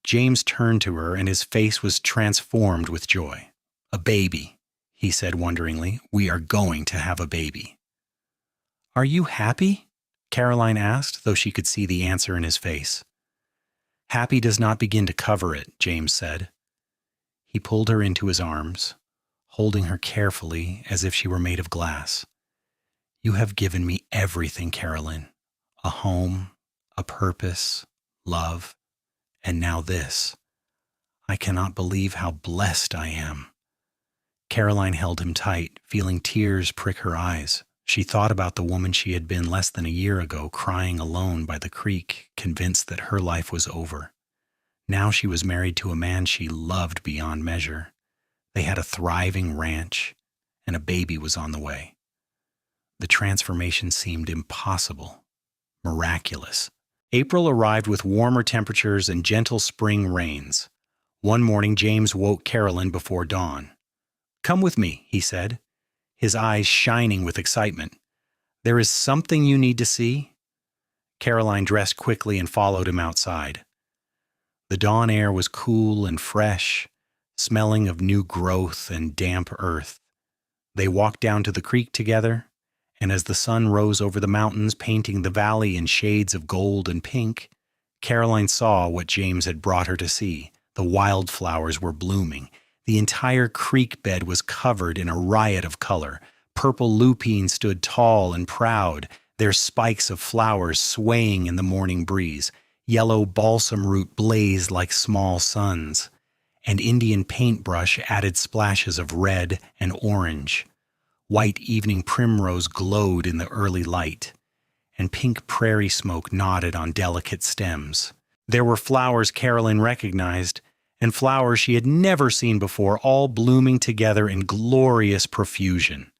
James turned to her, and his face was transformed with joy. "A baby," he said wonderingly. "We are going to have a baby." "Are you happy?" Caroline asked, though she could see the answer in his face. "Happy does not begin to cover it," James said. He pulled her into his arms, holding her carefully as if she were made of glass. "You have given me everything, Caroline. A home, a purpose, love, and now this. I cannot believe how blessed I am." Caroline held him tight, feeling tears prick her eyes. She thought about the woman she had been less than a year ago, crying alone by the creek, convinced that her life was over. Now she was married to a man she loved beyond measure. They had a thriving ranch, and a baby was on the way. The transformation seemed impossible, miraculous. April arrived with warmer temperatures and gentle spring rains. One morning, James woke Caroline before dawn. "Come with me," he said, his eyes shining with excitement. "There is something you need to see." Caroline dressed quickly and followed him outside. The dawn air was cool and fresh, smelling of new growth and damp earth. They walked down to the creek together, and as the sun rose over the mountains, painting the valley in shades of gold and pink, Caroline saw what James had brought her to see. The wildflowers were blooming. The entire creek bed was covered in a riot of color. Purple lupine stood tall and proud, their spikes of flowers swaying in the morning breeze. Yellow balsam root blazed like small suns, and Indian paintbrush added splashes of red and orange. White evening primrose glowed in the early light, and pink prairie smoke nodded on delicate stems. There were flowers Caroline recognized, and flowers she had never seen before, all blooming together in glorious profusion.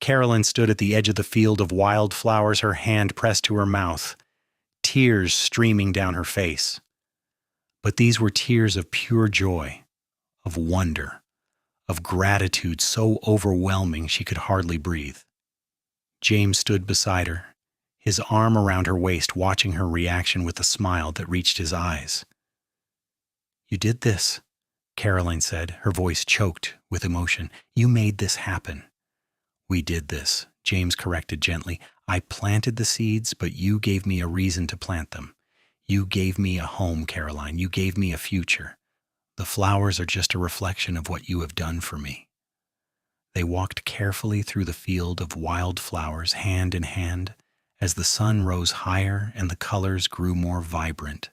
Caroline stood at the edge of the field of wildflowers, her hand pressed to her mouth, tears streaming down her face. But these were tears of pure joy, of wonder, of gratitude so overwhelming she could hardly breathe. James stood beside her, his arm around her waist, watching her reaction with a smile that reached his eyes. "You did this," Caroline said, her voice choked with emotion. "You made this happen." "We did this," James corrected gently. "I planted the seeds, but you gave me a reason to plant them. You gave me a home, Caroline. You gave me a future. The flowers are just a reflection of what you have done for me." They walked carefully through the field of wildflowers, hand in hand, as the sun rose higher and the colors grew more vibrant.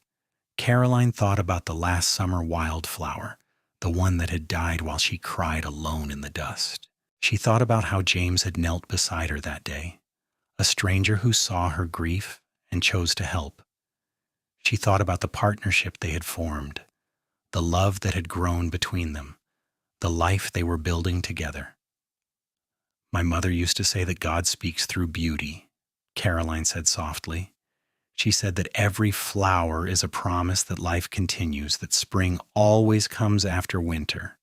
Caroline thought about the last summer wildflower, the one that had died while she cried alone in the dust. She thought about how James had knelt beside her that day, a stranger who saw her grief and chose to help. She thought about the partnership they had formed, the love that had grown between them, the life they were building together. "My mother used to say that God speaks through beauty," Caroline said softly. She said that every flower is a promise that life continues, that spring always comes after winter.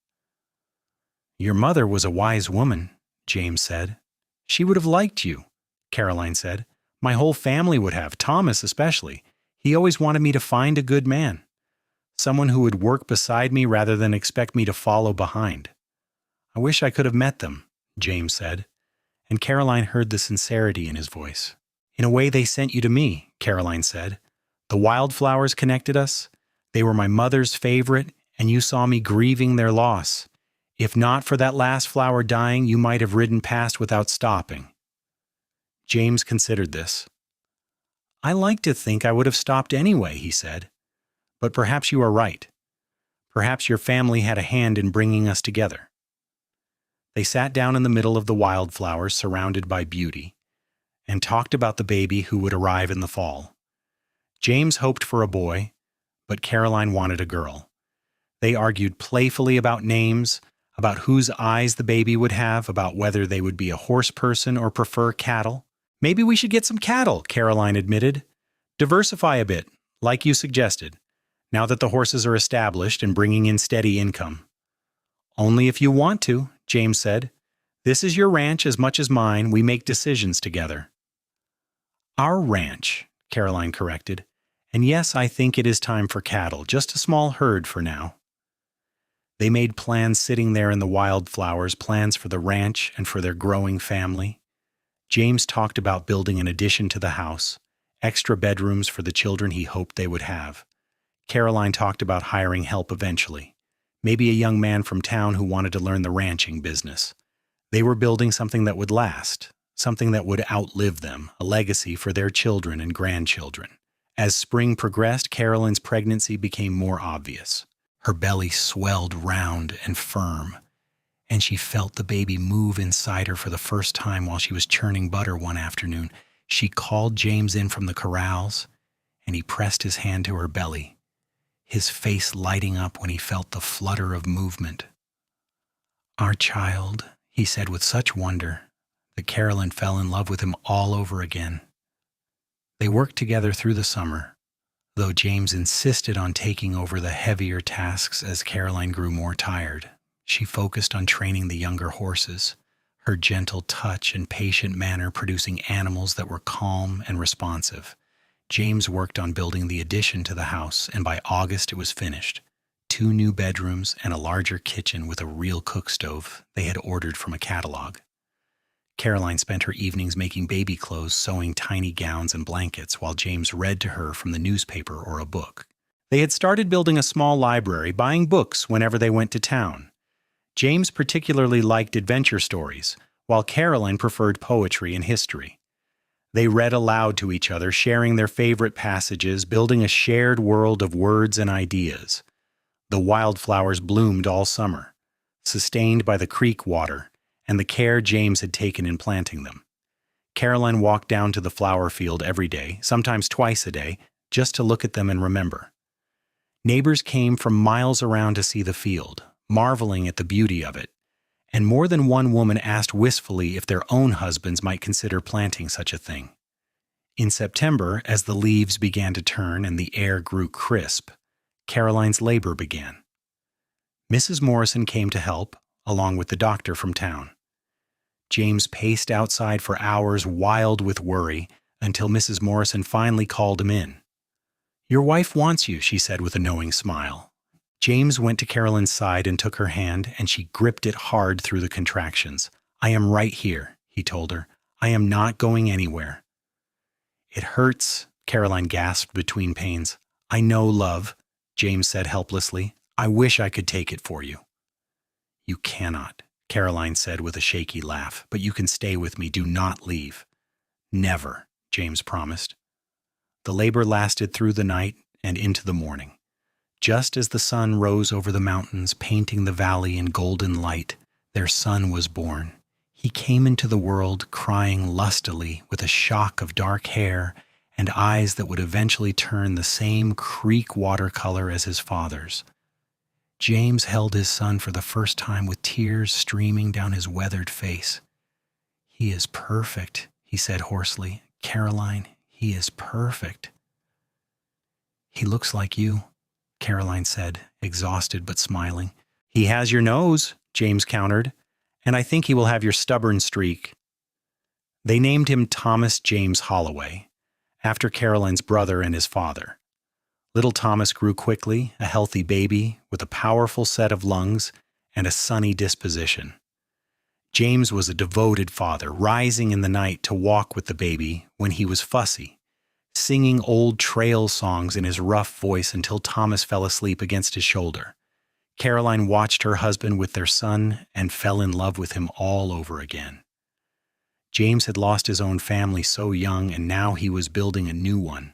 "Your mother was a wise woman," James said. "She would have liked you," Caroline said. "My whole family would have, Thomas especially. He always wanted me to find a good man, someone who would work beside me rather than expect me to follow behind. I wish I could have met them," James said, and Caroline heard the sincerity in his voice. "In a way, they sent you to me," Caroline said. "The wildflowers connected us. They were my mother's favorite, and you saw me grieving their loss. If not for that last flower dying, you might have ridden past without stopping." James considered this. "I like to think I would have stopped anyway," he said. "But perhaps you are right. Perhaps your family had a hand in bringing us together." They sat down in the middle of the wildflowers, surrounded by beauty, and talked about the baby who would arrive in the fall. James hoped for a boy, but Caroline wanted a girl. They argued playfully about names, about whose eyes the baby would have, about whether they would be a horse person or prefer cattle. "Maybe we should get some cattle," Caroline admitted. "Diversify a bit, like you suggested, now that the horses are established and bringing in steady income." "Only if you want to," James said. "This is your ranch as much as mine. We make decisions together." "Our ranch," Caroline corrected. "And yes, I think it is time for cattle, just a small herd for now." They made plans sitting there in the wildflowers, plans for the ranch and for their growing family. James talked about building an addition to the house, extra bedrooms for the children he hoped they would have. Caroline talked about hiring help eventually, maybe a young man from town who wanted to learn the ranching business. They were building something that would last, something that would outlive them, a legacy for their children and grandchildren. As spring progressed, Caroline's pregnancy became more obvious. Her belly swelled round and firm, and she felt the baby move inside her for the first time while she was churning butter one afternoon. She called James in from the corrals, and he pressed his hand to her belly, his face lighting up when he felt the flutter of movement. "Our child," he said with such wonder that Caroline fell in love with him all over again. They worked together through the summer, though James insisted on taking over the heavier tasks as Caroline grew more tired. She focused on training the younger horses, her gentle touch and patient manner producing animals that were calm and responsive. James worked on building the addition to the house, and by August it was finished. 2 new bedrooms and a larger kitchen with a real cook stove they had ordered from a catalog. Caroline spent her evenings making baby clothes, sewing tiny gowns and blankets, while James read to her from the newspaper or a book. They had started building a small library, buying books whenever they went to town. James particularly liked adventure stories, while Caroline preferred poetry and history. They read aloud to each other, sharing their favorite passages, building a shared world of words and ideas. The wildflowers bloomed all summer, sustained by the creek water and the care James had taken in planting them. Caroline walked down to the flower field every day, sometimes twice a day, just to look at them and remember. Neighbors came from miles around to see the field, marveling at the beauty of it, and more than one woman asked wistfully if their own husbands might consider planting such a thing. In September, as the leaves began to turn and the air grew crisp, Caroline's labor began. Mrs. Morrison came to help, along with the doctor from town. James paced outside for hours, wild with worry, until Mrs. Morrison finally called him in. "Your wife wants you," she said with a knowing smile. James went to Caroline's side and took her hand, and she gripped it hard through the contractions. "I am right here," he told her. "I am not going anywhere." "It hurts," Caroline gasped between pains. "I know, love," James said helplessly. "I wish I could take it for you." "You cannot," Caroline said with a shaky laugh, "but you can stay with me. Do not leave." "Never," James promised. The labor lasted through the night and into the morning. Just as the sun rose over the mountains, painting the valley in golden light, their son was born. He came into the world crying lustily, with a shock of dark hair and eyes that would eventually turn the same creek watercolor as his father's. James held his son for the first time with tears streaming down his weathered face. "He is perfect," he said hoarsely. "Caroline, he is perfect." "He looks like you," Caroline said, exhausted but smiling. "He has your nose," James countered, "and I think he will have your stubborn streak." They named him Thomas James Holloway, after Caroline's brother and his father. Little Thomas grew quickly, a healthy baby with a powerful set of lungs and a sunny disposition. James was a devoted father, rising in the night to walk with the baby when he was fussy, singing old trail songs in his rough voice until Thomas fell asleep against his shoulder. Caroline watched her husband with their son and fell in love with him all over again. James had lost his own family so young, and now he was building a new one,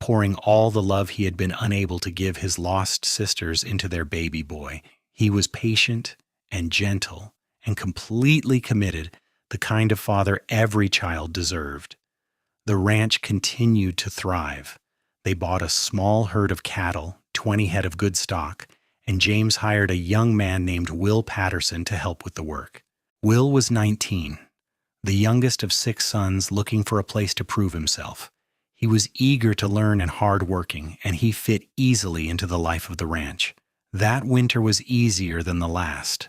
pouring all the love he had been unable to give his lost sisters into their baby boy. He was patient and gentle and completely committed, the kind of father every child deserved. The ranch continued to thrive. They bought a small herd of cattle, 20 head of good stock, and James hired a young man named Will Patterson to help with the work. Will was 19, the youngest of 6 sons looking for a place to prove himself. He was eager to learn and hard-working, and he fit easily into the life of the ranch. That winter was easier than the last.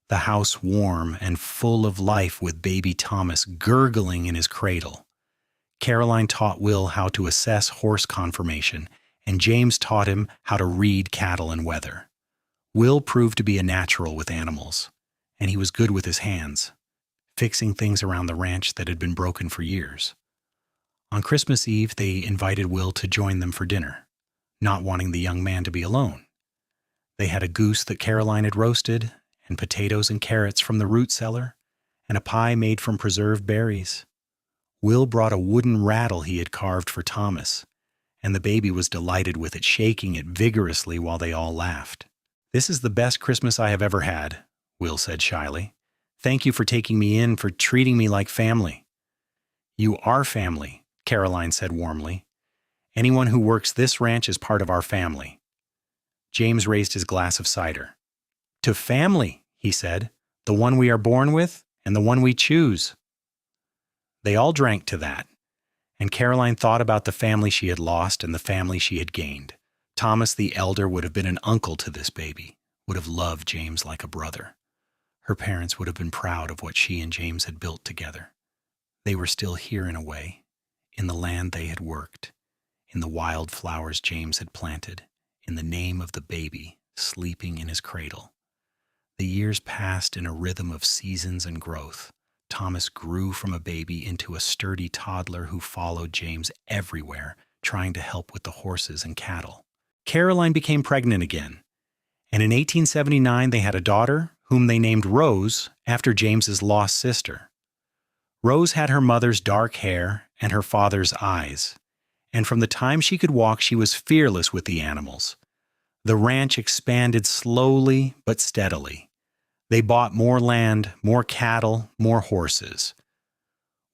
The house warm and full of life with baby Thomas gurgling in his cradle. Caroline taught Will how to assess horse conformation, and James taught him how to read cattle and weather. Will proved to be a natural with animals, and he was good with his hands, fixing things around the ranch that had been broken for years. On Christmas Eve, they invited Will to join them for dinner, not wanting the young man to be alone. They had a goose that Caroline had roasted, and potatoes and carrots from the root cellar, and a pie made from preserved berries. Will brought a wooden rattle he had carved for Thomas, and the baby was delighted with it, shaking it vigorously while they all laughed. "This is the best Christmas I have ever had," Will said shyly. "Thank you for taking me in, for treating me like family." "You are family," Caroline said warmly. "Anyone who works this ranch is part of our family." James raised his glass of cider. "To family," he said, "the one we are born with and the one we choose." They all drank to that, and Caroline thought about the family she had lost and the family she had gained. Thomas the elder would have been an uncle to this baby, would have loved James like a brother. Her parents would have been proud of what she and James had built together. They were still here in a way, in the land they had worked, in the wildflowers James had planted, in the name of the baby sleeping in his cradle. The years passed in a rhythm of seasons and growth. Thomas grew from a baby into a sturdy toddler who followed James everywhere, trying to help with the horses and cattle. Caroline became pregnant again, and in 1879 they had a daughter whom they named Rose after James's lost sister. Rose had her mother's dark hair and her father's eyes, and from the time she could walk she was fearless with the animals. The ranch expanded slowly but steadily. They bought more land, more cattle, more horses.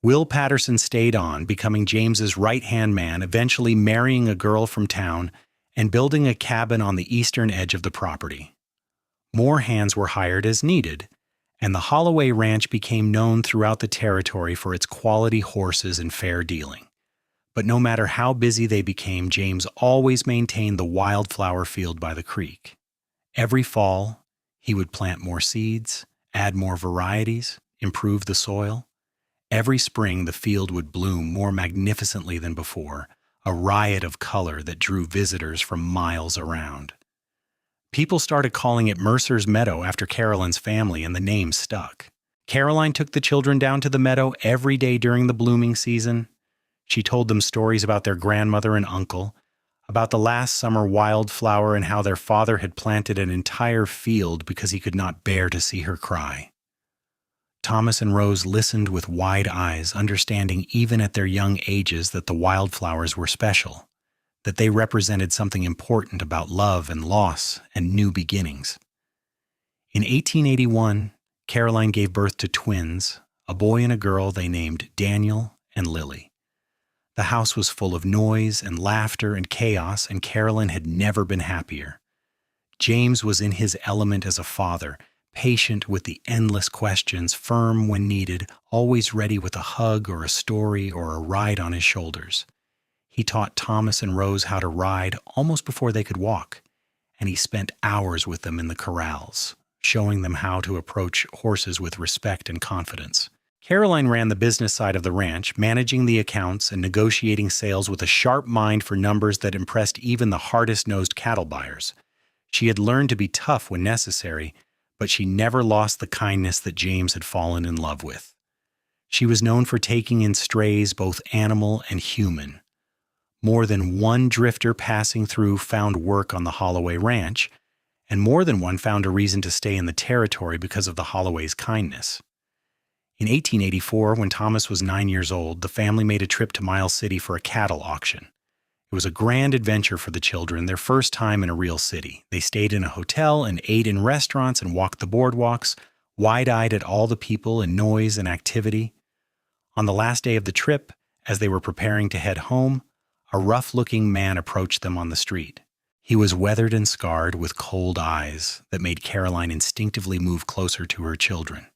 Will Patterson stayed on, becoming James's right-hand man, eventually marrying a girl from town and building a cabin on the eastern edge of the property. More hands were hired as needed, and the Holloway Ranch became known throughout the territory for its quality horses and fair dealing. But no matter how busy they became, James always maintained the wildflower field by the creek. Every fall, he would plant more seeds, add more varieties, improve the soil. Every spring, the field would bloom more magnificently than before, a riot of color that drew visitors from miles around. People started calling it Mercer's Meadow after Caroline's family, and the name stuck. Caroline took the children down to the meadow every day during the blooming season. She told them stories about their grandmother and uncle, about the last summer wildflower and how their father had planted an entire field because he could not bear to see her cry. Thomas and Rose listened with wide eyes, understanding even at their young ages that the wildflowers were special, that they represented something important about love and loss and new beginnings. In 1881, Caroline gave birth to twins, a boy and a girl they named Daniel and Lily. The house was full of noise and laughter and chaos, and Caroline had never been happier. James was in his element as a father, patient with the endless questions, firm when needed, always ready with a hug or a story or a ride on his shoulders. He taught Thomas and Rose how to ride almost before they could walk, and he spent hours with them in the corrals, showing them how to approach horses with respect and confidence. Caroline ran the business side of the ranch, managing the accounts and negotiating sales with a sharp mind for numbers that impressed even the hardest-nosed cattle buyers. She had learned to be tough when necessary, but she never lost the kindness that James had fallen in love with. She was known for taking in strays, both animal and human. More than one drifter passing through found work on the Holloway Ranch, and more than one found a reason to stay in the territory because of the Holloway's kindness. In 1884, when Thomas was 9 years old, the family made a trip to Miles City for a cattle auction. It was a grand adventure for the children, their first time in a real city. They stayed in a hotel and ate in restaurants and walked the boardwalks, wide-eyed at all the people and noise and activity. On the last day of the trip, as they were preparing to head home, a rough-looking man approached them on the street. He was weathered and scarred with cold eyes that made Caroline instinctively move closer to her children.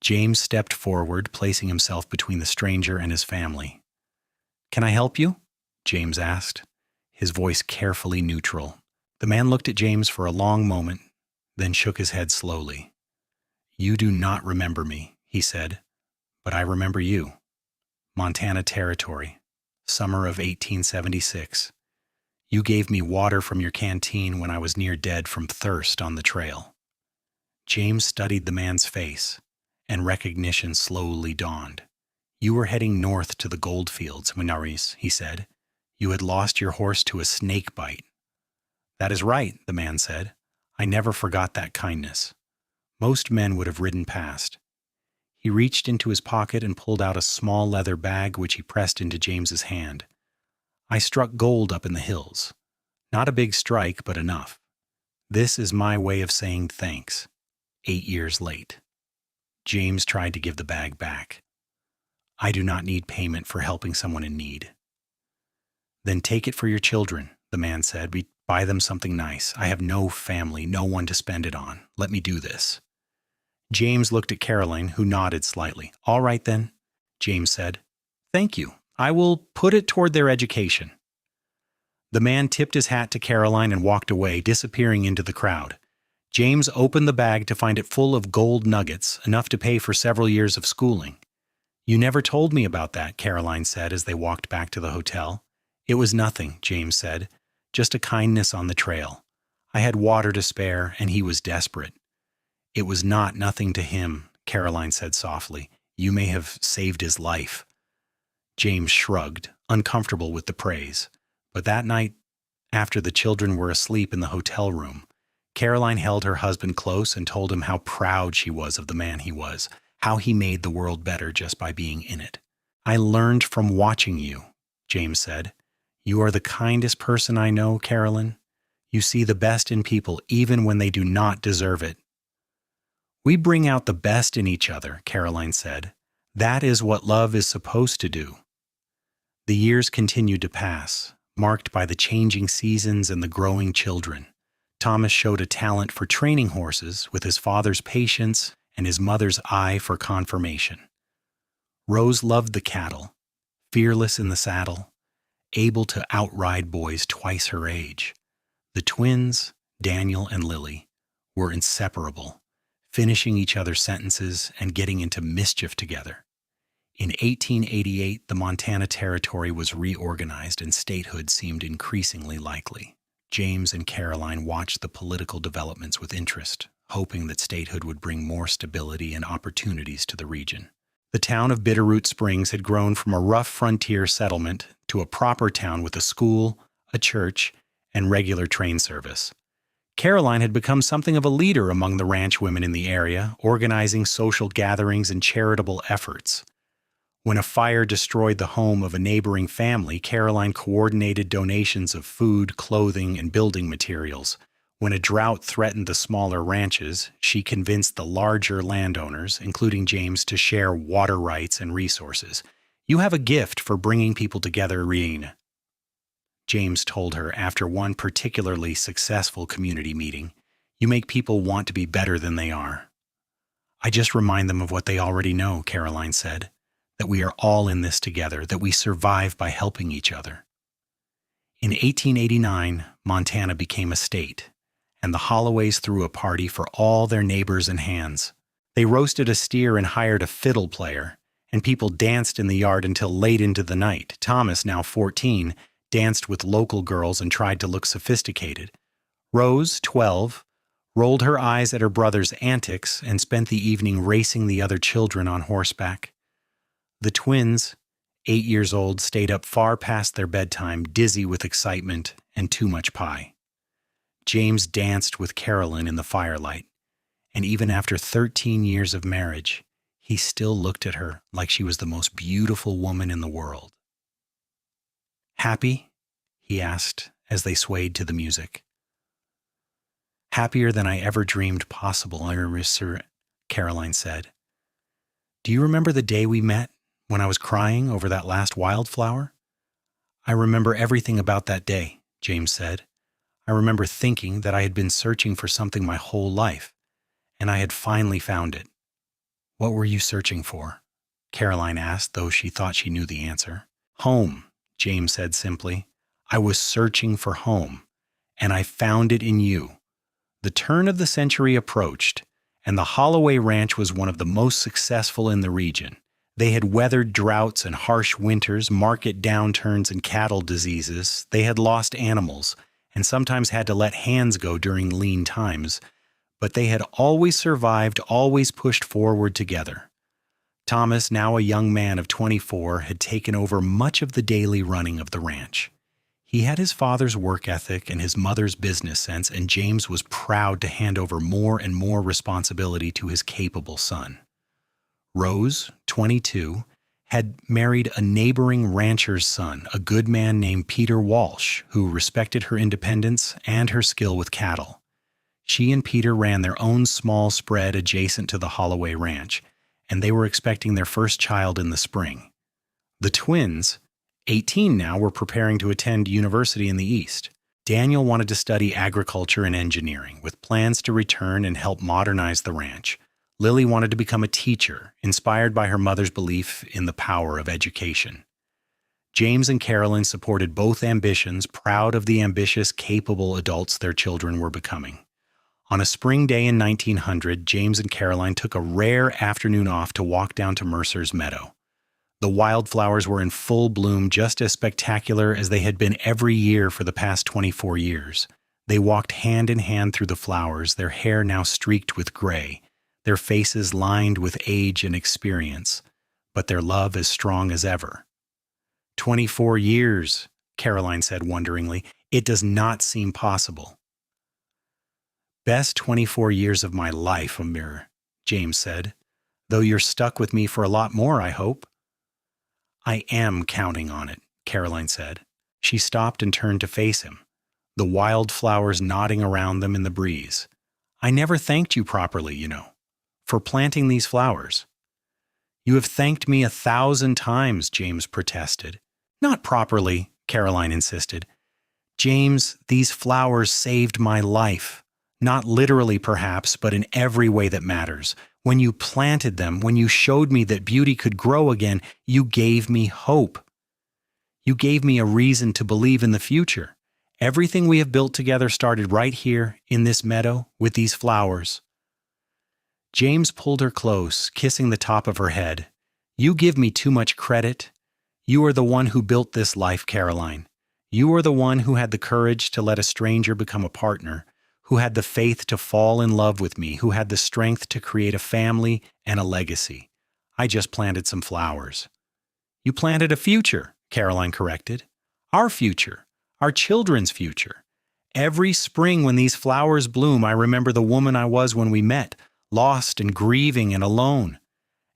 James stepped forward, placing himself between the stranger and his family. "Can I help you?" James asked, his voice carefully neutral. The man looked at James for a long moment, then shook his head slowly. "You do not remember me," he said, "but I remember you. Montana Territory, summer of 1876. You gave me water from your canteen when I was near dead from thirst on the trail." James studied the man's face, and recognition slowly dawned. "You were heading north to the gold fields, Minaris," he said. "You had lost your horse to a snake bite." "That is right," the man said. "I never forgot that kindness." Most men would have ridden past. He reached into his pocket and pulled out a small leather bag which he pressed into James's hand. "I struck gold up in the hills. Not a big strike, but enough. This is my way of saying thanks. 8 years late." James tried to give the bag back. "I do not need payment for helping someone in need." "Then take it for your children," the man said. "Buy them something nice. I have no family, no one to spend it on. Let me do this." James looked at Caroline, who nodded slightly. "All right then," James said. "Thank you. I will put it toward their education." The man tipped his hat to Caroline and walked away, disappearing into the crowd. James opened the bag to find it full of gold nuggets, enough to pay for several years of schooling. "You never told me about that," Caroline said as they walked back to the hotel. "It was nothing," James said. "Just a kindness on the trail. I had water to spare, and he was desperate." "It was not nothing to him," Caroline said softly. "You may have saved his life." James shrugged, uncomfortable with the praise. But that night, after the children were asleep in the hotel room, Caroline held her husband close and told him how proud she was of the man he was, how he made the world better just by being in it. "I learned from watching you," James said. "You are the kindest person I know, Caroline. You see the best in people even when they do not deserve it." "We bring out the best in each other," Caroline said. "That is what love is supposed to do." The years continued to pass, marked by the changing seasons and the growing children. Thomas showed a talent for training horses with his father's patience and his mother's eye for conformation. Rose loved the cattle, fearless in the saddle, able to outride boys twice her age. The twins, Daniel and Lily, were inseparable, finishing each other's sentences and getting into mischief together. In 1888, the Montana Territory was reorganized and statehood seemed increasingly likely. James and Caroline watched the political developments with interest, hoping that statehood would bring more stability and opportunities to the region. The town of Bitterroot Springs had grown from a rough frontier settlement to a proper town with a school, a church, and regular train service. Caroline had become something of a leader among the ranch women in the area, organizing social gatherings and charitable efforts. When a fire destroyed the home of a neighboring family, Caroline coordinated donations of food, clothing, and building materials. When a drought threatened the smaller ranches, she convinced the larger landowners, including James, to share water rights and resources. "You have a gift for bringing people together, Reen," James told her after one particularly successful community meeting. "You make people want to be better than they are." "I just remind them of what they already know," Caroline said. "That we are all in this together, that we survive by helping each other." In 1889, Montana became a state, and the Holloways threw a party for all their neighbors and hands. They roasted a steer and hired a fiddle player, and people danced in the yard until late into the night. Thomas, now 14, danced with local girls and tried to look sophisticated. Rose, 12, rolled her eyes at her brother's antics and spent the evening racing the other children on horseback. The twins, 8 years old, stayed up far past their bedtime, dizzy with excitement and too much pie. James danced with Carolyn in the firelight, and even after 13 years of marriage, he still looked at her like she was the most beautiful woman in the world. "Happy?" he asked as they swayed to the music. "Happier than I ever dreamed possible, Mercer," Caroline said. "Do you remember the day we met when I was crying over that last wildflower?" "I remember everything about that day," James said. "I remember thinking that I had been searching for something my whole life, and I had finally found it." "What were you searching for?" Caroline asked, though she thought she knew the answer. "Home," James said simply. "I was searching for home, and I found it in you." The turn of the century approached, and the Holloway Ranch was one of the most successful in the region. They had weathered droughts and harsh winters, market downturns and cattle diseases. They had lost animals, and sometimes had to let hands go during lean times. But they had always survived, always pushed forward together. Thomas, now a young man of 24, had taken over much of the daily running of the ranch. He had his father's work ethic and his mother's business sense, and James was proud to hand over more and more responsibility to his capable son. Rose, 22, had married a neighboring rancher's son, a good man named Peter Walsh, who respected her independence and her skill with cattle. She and Peter ran their own small spread adjacent to the Holloway Ranch, and they were expecting their first child in the spring. The twins, 18 now, were preparing to attend university in the East. Daniel wanted to study agriculture and engineering, with plans to return and help modernize the ranch. Lily wanted to become a teacher, inspired by her mother's belief in the power of education. James and Carolyn supported both ambitions, proud of the ambitious, capable adults their children were becoming. On a spring day in 1900, James and Caroline took a rare afternoon off to walk down to Mercer's meadow. The wildflowers were in full bloom, just as spectacular as they had been every year for the past 24 years. They walked hand in hand through the flowers, their hair now streaked with gray, their faces lined with age and experience, but their love as strong as ever. 24 years, Caroline said wonderingly. It does not seem possible. Best 24 years of my life, Amir, James said, though you're stuck with me for a lot more, I hope. I am counting on it, Caroline said. She stopped and turned to face him, the wildflowers nodding around them in the breeze. I never thanked you properly, you know, for planting these flowers. You have thanked me 1,000 times, James protested. Not properly, Caroline insisted. James, these flowers saved my life. Not literally, perhaps, but in every way that matters. When you planted them, when you showed me that beauty could grow again, you gave me hope. You gave me a reason to believe in the future. Everything we have built together started right here, in this meadow, with these flowers. James pulled her close, kissing the top of her head. You give me too much credit. You are the one who built this life, Caroline. You are the one who had the courage to let a stranger become a partner, who had the faith to fall in love with me, who had the strength to create a family and a legacy. I just planted some flowers. You planted a future, Caroline corrected. Our future, our children's future. Every spring when these flowers bloom, I remember the woman I was when we met, lost and grieving and alone.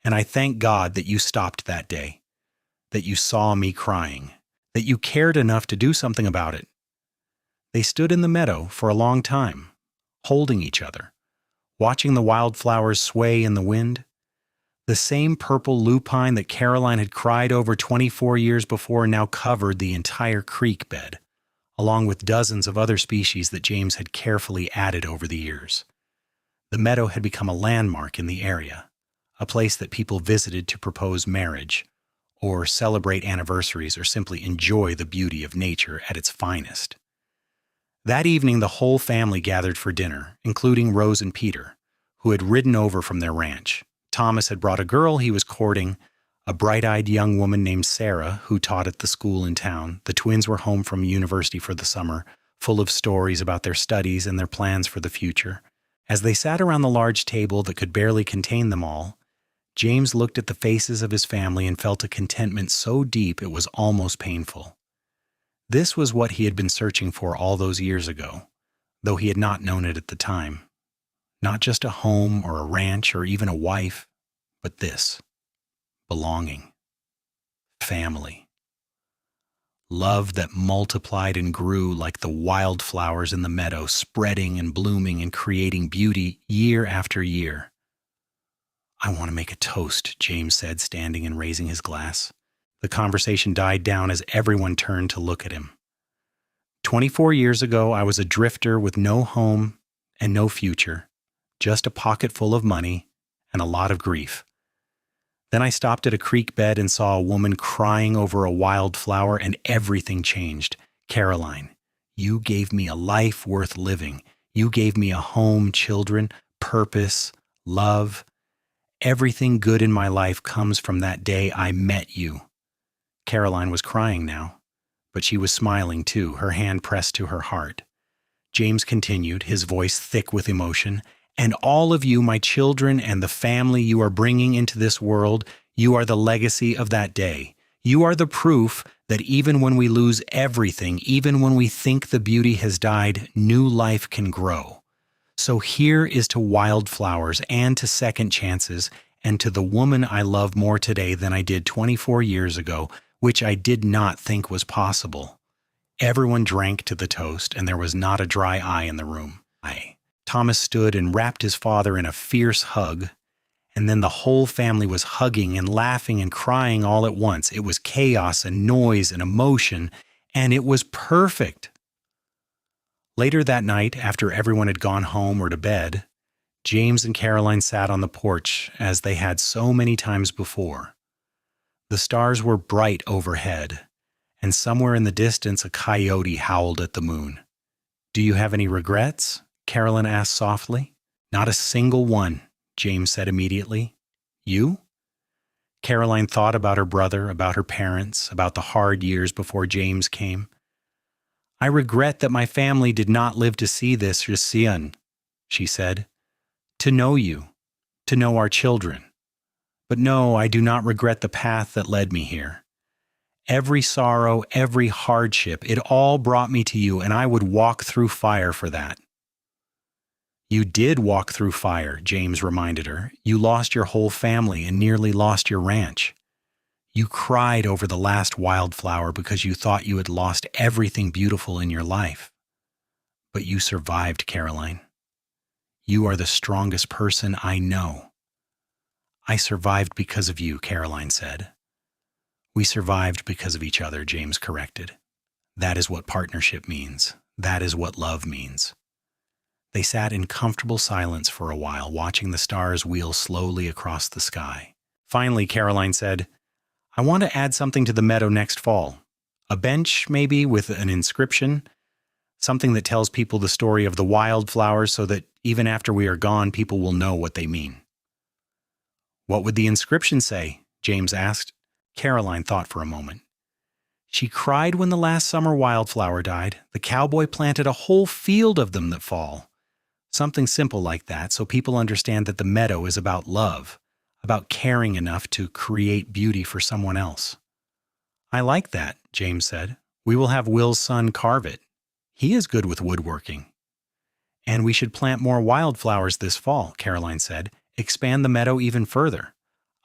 And I thank God that you stopped that day, that you saw me crying, that you cared enough to do something about it. They stood in the meadow for a long time, holding each other, watching the wildflowers sway in the wind. The same purple lupine that Caroline had cried over 24 years before now covered the entire creek bed, along with dozens of other species that James had carefully added over the years. The meadow had become a landmark in the area, a place that people visited to propose marriage, or celebrate anniversaries, or simply enjoy the beauty of nature at its finest. That evening, the whole family gathered for dinner, including Rose and Peter, who had ridden over from their ranch. Thomas had brought a girl he was courting, a bright-eyed young woman named Sarah, who taught at the school in town. The twins were home from university for the summer, full of stories about their studies and their plans for the future. As they sat around the large table that could barely contain them all, James looked at the faces of his family and felt a contentment so deep it was almost painful. This was what he had been searching for all those years ago, though he had not known it at the time. Not just a home or a ranch or even a wife, but this: belonging, family, love that multiplied and grew like the wildflowers in the meadow, spreading and blooming and creating beauty year after year. "I want to make a toast," James said, standing and raising his glass. The conversation died down as everyone turned to look at him. 24 years ago, I was a drifter with no home and no future, just a pocket full of money and a lot of grief. Then I stopped at a creek bed and saw a woman crying over a wildflower, and everything changed. Caroline, you gave me a life worth living. You gave me a home, children, purpose, love. Everything good in my life comes from that day I met you." Caroline was crying now, but she was smiling too, her hand pressed to her heart. James continued, his voice thick with emotion, "And all of you, my children, and the family you are bringing into this world, you are the legacy of that day. You are the proof that even when we lose everything, even when we think the beauty has died, new life can grow. So here is to wildflowers and to second chances and to the woman I love more today than I did 24 years ago, which I did not think was possible." Everyone drank to the toast, and there was not a dry eye in the room. Thomas stood and wrapped his father in a fierce hug, and then the whole family was hugging and laughing and crying all at once. It was chaos and noise and emotion, and it was perfect. Later that night, after everyone had gone home or to bed, James and Caroline sat on the porch as they had so many times before. The stars were bright overhead, and somewhere in the distance a coyote howled at the moon. "Do you have any regrets?" Caroline asked softly. "Not a single one," James said immediately. "You?" Caroline thought about her brother, about her parents, about the hard years before James came. "I regret that my family did not live to see this, Rustlers," she said. "To know you, to know our children. But no, I do not regret the path that led me here. Every sorrow, every hardship, it all brought me to you, and I would walk through fire for that." "You did walk through fire," James reminded her. "You lost your whole family and nearly lost your ranch. You cried over the last wildflower because you thought you had lost everything beautiful in your life. But you survived, Caroline. You are the strongest person I know." "I survived because of you," Caroline said. "We survived because of each other," James corrected. "That is what partnership means. That is what love means." They sat in comfortable silence for a while, watching the stars wheel slowly across the sky. Finally, Caroline said, "I want to add something to the meadow next fall. A bench, maybe, with an inscription. Something that tells people the story of the wildflowers so that even after we are gone, people will know what they mean." "What would the inscription say?" James asked. Caroline thought for a moment. "She cried when the last summer wildflower died. The cowboy planted a whole field of them that fall." Something simple like that, so people understand that the meadow is about love, about caring enough to create beauty for someone else. "I like that," James said. "We will have Will's son carve it. He is good with woodworking." "And we should plant more wildflowers this fall," Caroline said. "Expand the meadow even further.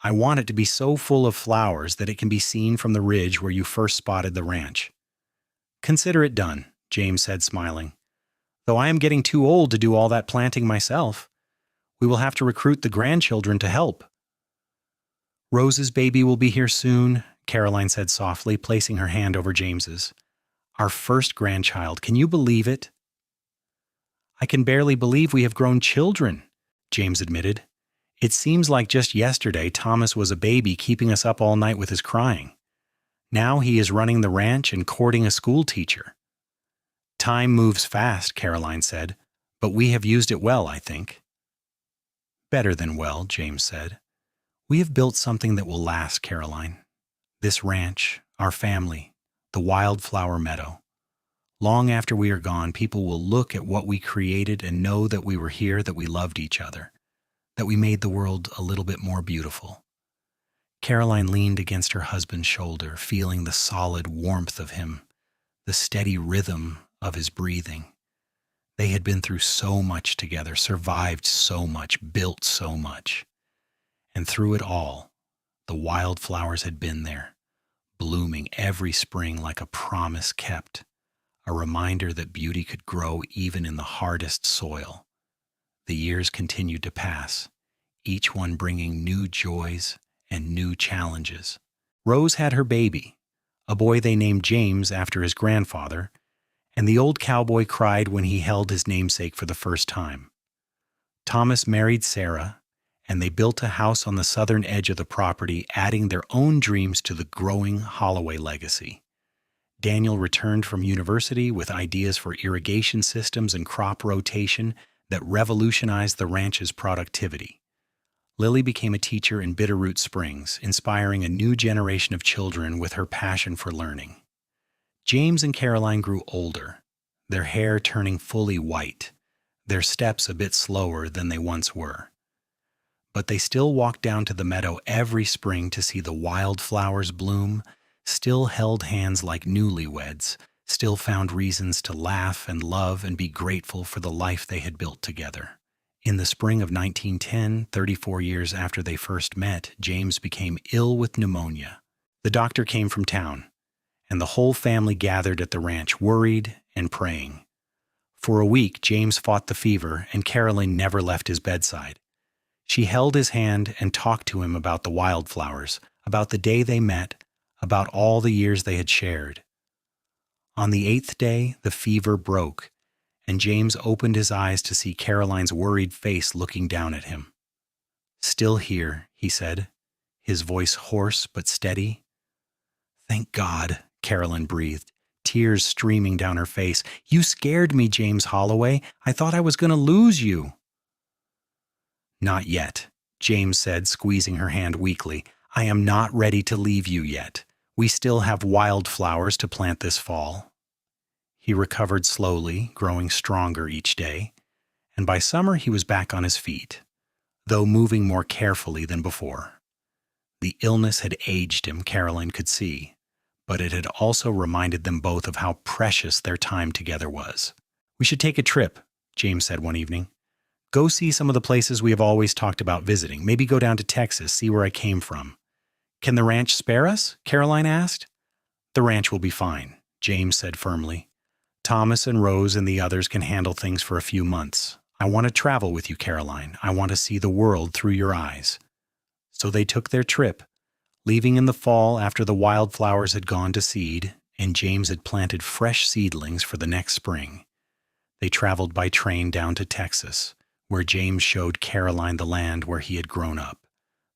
I want it to be so full of flowers that it can be seen from the ridge where you first spotted the ranch." "Consider it done," James said, smiling. "Though I am getting too old to do all that planting myself. We will have to recruit the grandchildren to help." "Rose's baby will be here soon," Caroline said softly, placing her hand over James's. "Our first grandchild. Can you believe it?" "I can barely believe we have grown children," James admitted. "It seems like just yesterday Thomas was a baby keeping us up all night with his crying. Now he is running the ranch and courting a school teacher." "Time moves fast," Caroline said, "but we have used it well, I think." "Better than well," James said. "We have built something that will last, Caroline. This ranch, our family, the wildflower meadow. Long after we are gone, people will look at what we created and know that we were here, that we loved each other, that we made the world a little bit more beautiful." Caroline leaned against her husband's shoulder, feeling the solid warmth of him, the steady rhythm of his breathing. They had been through so much together, survived so much, built so much. And through it all, the wildflowers had been there, blooming every spring like a promise kept, a reminder that beauty could grow even in the hardest soil. The years continued to pass, each one bringing new joys and new challenges. Rose had her baby, a boy they named James after his grandfather, and the old cowboy cried when he held his namesake for the first time. Thomas married Sarah, and they built a house on the southern edge of the property, adding their own dreams to the growing Holloway legacy. Daniel returned from university with ideas for irrigation systems and crop rotation that revolutionized the ranch's productivity. Lily became a teacher in Bitterroot Springs, inspiring a new generation of children with her passion for learning. James and Caroline grew older, their hair turning fully white, their steps a bit slower than they once were. But they still walked down to the meadow every spring to see the wildflowers bloom, still held hands like newlyweds, still found reasons to laugh and love and be grateful for the life they had built together. In the spring of 1910, 34 years after they first met, James became ill with pneumonia. The doctor came from town, and the whole family gathered at the ranch, worried and praying. For a week, James fought the fever, and Caroline never left his bedside. She held his hand and talked to him about the wildflowers, about the day they met, about all the years they had shared. On the 8th day, the fever broke, and James opened his eyes to see Caroline's worried face looking down at him. "Still here," he said, his voice hoarse but steady. "Thank God," Caroline breathed, tears streaming down her face. "You scared me, James Holloway. I thought I was going to lose you." "Not yet," James said, squeezing her hand weakly. "I am not ready to leave you yet. We still have wildflowers to plant this fall." He recovered slowly, growing stronger each day, and by summer he was back on his feet, though moving more carefully than before. The illness had aged him, Caroline could see, but it had also reminded them both of how precious their time together was. "We should take a trip," James said one evening. "Go see some of the places we have always talked about visiting. Maybe go down to Texas, see where I came from." "Can the ranch spare us?" Caroline asked. "The ranch will be fine," James said firmly. "Thomas and Rose and the others can handle things for a few months. I want to travel with you, Caroline. I want to see the world through your eyes." So they took their trip, leaving in the fall after the wildflowers had gone to seed and James had planted fresh seedlings for the next spring. They traveled by train down to Texas, where James showed Caroline the land where he had grown up,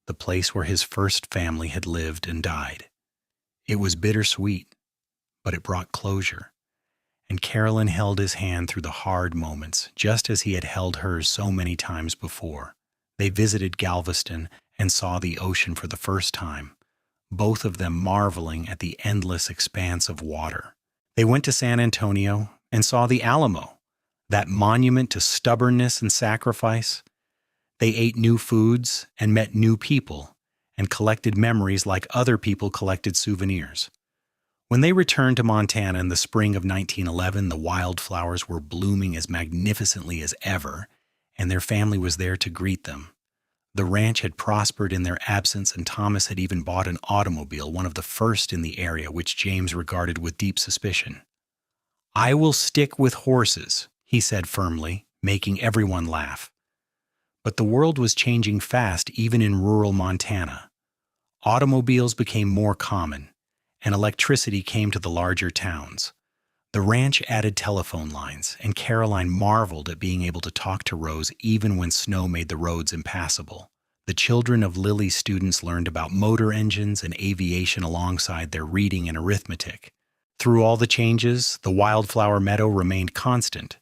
the place where his first family had lived and died. It was bittersweet, but it brought closure. And Caroline held his hand through the hard moments, just as he had held hers so many times before. They visited Galveston and saw the ocean for the first time, both of them marveling at the endless expanse of water. They went to San Antonio and saw the Alamo, that monument to stubbornness and sacrifice. They ate new foods and met new people and collected memories like other people collected souvenirs. When they returned to Montana in the spring of 1911, the wildflowers were blooming as magnificently as ever, and their family was there to greet them. The ranch had prospered in their absence, and Thomas had even bought an automobile, one of the first in the area, which James regarded with deep suspicion. "I will stick with horses," he said firmly, making everyone laugh. But the world was changing fast, even in rural Montana. Automobiles became more common, and electricity came to the larger towns. The ranch added telephone lines, and Caroline marveled at being able to talk to Rose even when snow made the roads impassable. The children of Lily's students learned about motor engines and aviation alongside their reading and arithmetic. Through all the changes, the wildflower meadow remained constant,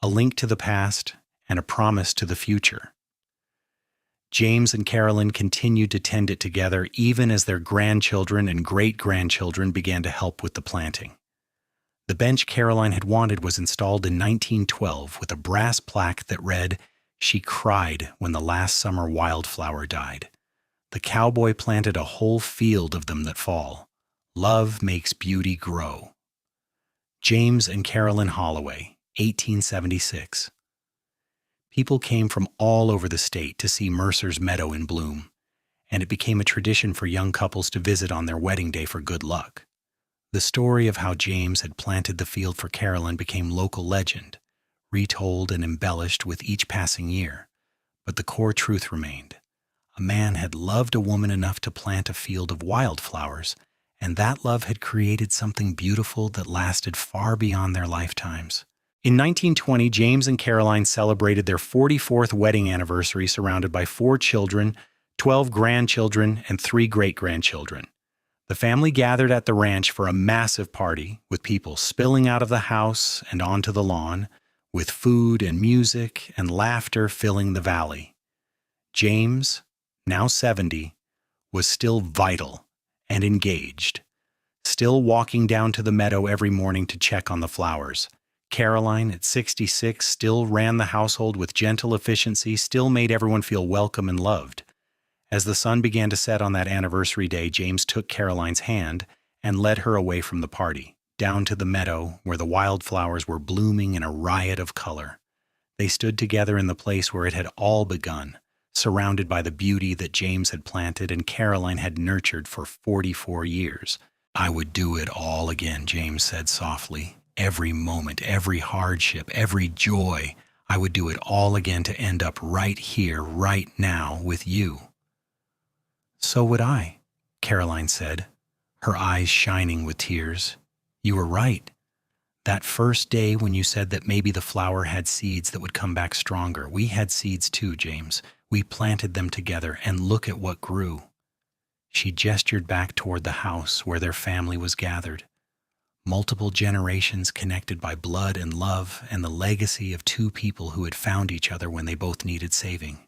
a link to the past and a promise to the future. James and Caroline continued to tend it together even as their grandchildren and great-grandchildren began to help with the planting. The bench Caroline had wanted was installed in 1912 with a brass plaque that read, "She cried when the last summer wildflower died. The cowboy planted a whole field of them that fall. Love makes beauty grow." James and Caroline Holloway, 1876. People came from all over the state to see Mercer's meadow in bloom, and it became a tradition for young couples to visit on their wedding day for good luck. The story of how James had planted the field for Caroline became local legend, retold and embellished with each passing year, but the core truth remained. A man had loved a woman enough to plant a field of wildflowers, and that love had created something beautiful that lasted far beyond their lifetimes. In 1920, James and Caroline celebrated their 44th wedding anniversary surrounded by 4 children, 12 grandchildren, and 3 great-grandchildren. The family gathered at the ranch for a massive party, with people spilling out of the house and onto the lawn, with food and music and laughter filling the valley. James, now 70, was still vital and engaged, still walking down to the meadow every morning to check on the flowers. Caroline, at 66, still ran the household with gentle efficiency, still made everyone feel welcome and loved. As the sun began to set on that anniversary day, James took Caroline's hand and led her away from the party, down to the meadow where the wildflowers were blooming in a riot of color. They stood together in the place where it had all begun, surrounded by the beauty that James had planted and Caroline had nurtured for 44 years. "I would do it all again," James said softly. "Every moment, every hardship, every joy, I would do it all again to end up right here, right now, with you." "So would I," Caroline said, her eyes shining with tears. "You were right. That first day when you said that maybe the flower had seeds that would come back stronger, we had seeds too, James. We planted them together, and look at what grew." She gestured back toward the house where their family was gathered. Multiple generations connected by blood and love, and the legacy of 2 people who had found each other when they both needed saving.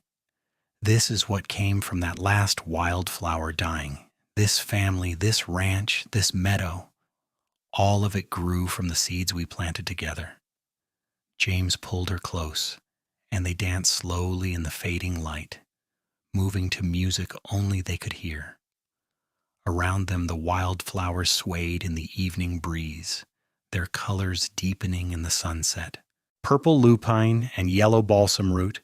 This is what came from that last wildflower dying. This family, this ranch, this meadow, all of it grew from the seeds we planted together. James pulled her close, and they danced slowly in the fading light, moving to music only they could hear. Around them the wildflowers swayed in the evening breeze, their colors deepening in the sunset. Purple lupine and yellow balsam root,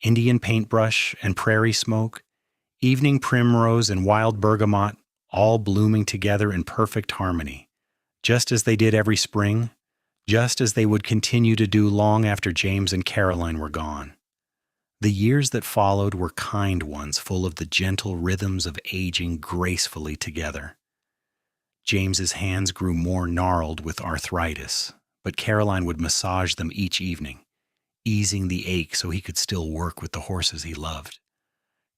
Indian paintbrush and prairie smoke, evening primrose and wild bergamot, all blooming together in perfect harmony, just as they did every spring, just as they would continue to do long after James and Caroline were gone. The years that followed were kind ones, full of the gentle rhythms of aging gracefully together. James's hands grew more gnarled with arthritis, but Caroline would massage them each evening, easing the ache so he could still work with the horses he loved.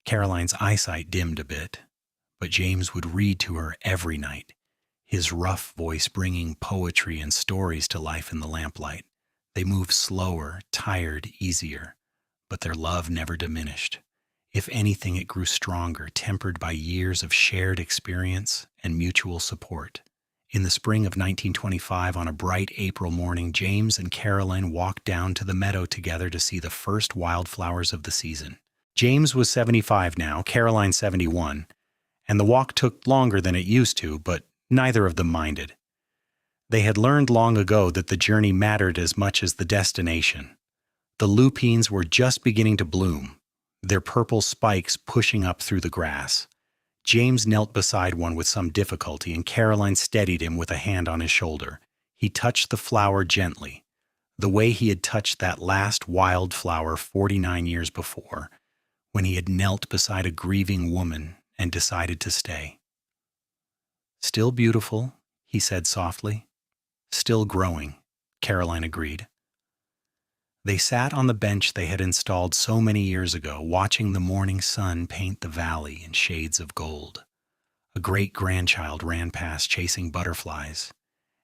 Caroline's eyesight dimmed a bit, but James would read to her every night, his rough voice bringing poetry and stories to life in the lamplight. They moved slower, tired, easier, but their love never diminished. If anything, it grew stronger, tempered by years of shared experience and mutual support. In the spring of 1925, on a bright April morning, James and Caroline walked down to the meadow together to see the first wildflowers of the season. James was 75 now, Caroline 71, and the walk took longer than it used to, but neither of them minded. They had learned long ago that the journey mattered as much as the destination. The lupines were just beginning to bloom, their purple spikes pushing up through the grass. James knelt beside one with some difficulty, and Caroline steadied him with a hand on his shoulder. He touched the flower gently, the way he had touched that last wildflower 49 years before, when he had knelt beside a grieving woman and decided to stay. "Still beautiful," he said softly. "Still growing," Caroline agreed. They sat on the bench they had installed so many years ago, watching the morning sun paint the valley in shades of gold. A great-grandchild ran past chasing butterflies,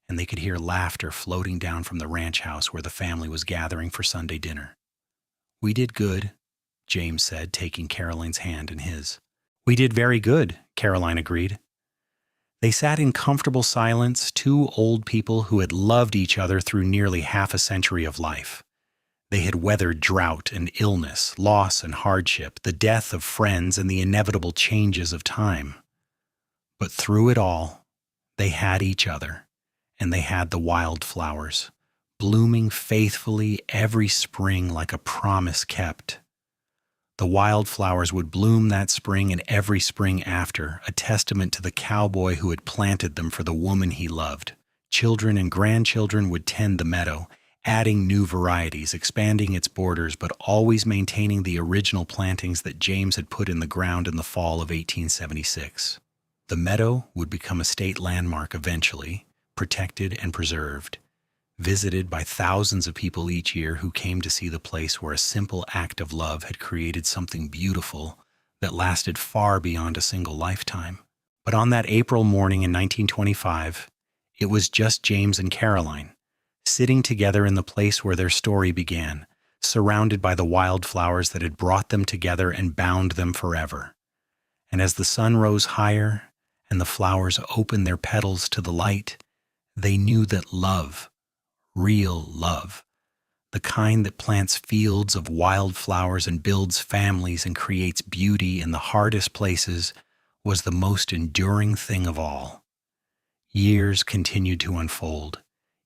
and they could hear laughter floating down from the ranch house where the family was gathering for Sunday dinner. "We did good," James said, taking Caroline's hand in his. "We did very good," Caroline agreed. They sat in comfortable silence, 2 old people who had loved each other through nearly half a century of life. They had weathered drought and illness, loss and hardship, the death of friends, and the inevitable changes of time. But through it all, they had each other, and they had the wildflowers, blooming faithfully every spring like a promise kept. The wildflowers would bloom that spring and every spring after, a testament to the cowboy who had planted them for the woman he loved. Children and grandchildren would tend the meadow, adding new varieties, expanding its borders, but always maintaining the original plantings that James had put in the ground in the fall of 1876. The meadow would become a state landmark eventually, protected and preserved, visited by thousands of people each year who came to see the place where a simple act of love had created something beautiful that lasted far beyond a single lifetime. But on that April morning in 1925, it was just James and Caroline, sitting together in the place where their story began, surrounded by the wildflowers that had brought them together and bound them forever. And as the sun rose higher and the flowers opened their petals to the light, they knew that love, real love, the kind that plants fields of wildflowers and builds families and creates beauty in the hardest places, was the most enduring thing of all. Years continued to unfold,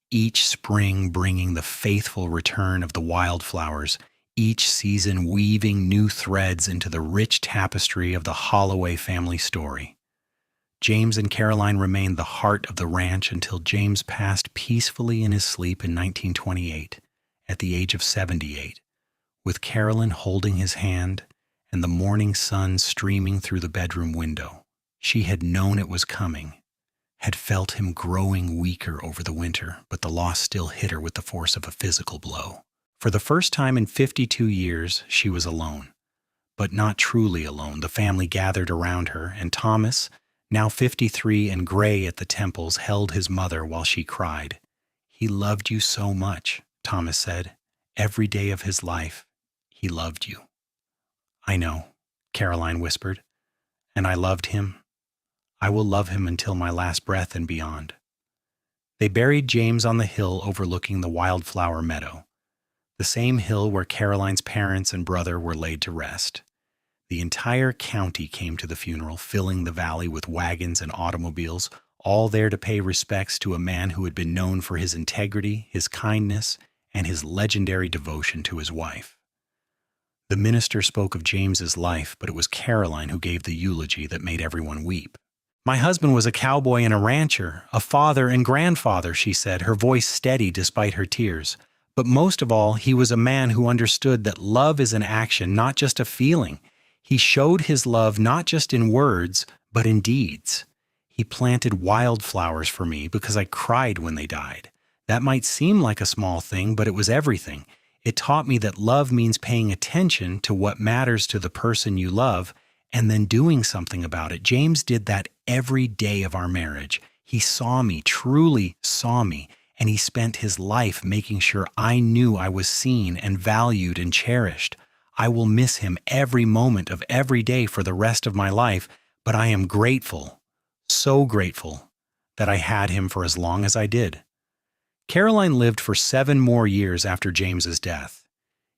each spring bringing the faithful return of the wildflowers, each season weaving new threads into the rich tapestry of the Holloway family story. James and Caroline remained the heart of the ranch until James passed peacefully in his sleep in 1928, at the age of 78, with Caroline holding his hand and the morning sun streaming through the bedroom window. She had known it was coming, had felt him growing weaker over the winter, but the loss still hit her with the force of a physical blow. For the first time in 52 years, she was alone. But not truly alone. The family gathered around her, and Thomas, now 53 and gray at the temples, held his mother while she cried. "He loved you so much," Thomas said. "Every day of his life, he loved you." "I know," Caroline whispered, "and I loved him. I will love him until my last breath and beyond." They buried James on the hill overlooking the wildflower meadow, the same hill where Caroline's parents and brother were laid to rest. The entire county came to the funeral, filling the valley with wagons and automobiles, all there to pay respects to a man who had been known for his integrity, his kindness, and his legendary devotion to his wife. The minister spoke of James's life, but it was Caroline who gave the eulogy that made everyone weep. "My husband was a cowboy and a rancher, a father and grandfather," she said, her voice steady despite her tears. "But most of all, he was a man who understood that love is an action, not just a feeling. He showed his love not just in words, but in deeds. He planted wildflowers for me because I cried when they died. That might seem like a small thing, but it was everything. It taught me that love means paying attention to what matters to the person you love and then doing something about it. James did that every day of our marriage. He saw me, truly saw me, and he spent his life making sure I knew I was seen and valued and cherished. I will miss him every moment of every day for the rest of my life, but I am grateful, so grateful, that I had him for as long as I did." Caroline lived for 7 more years after James's death.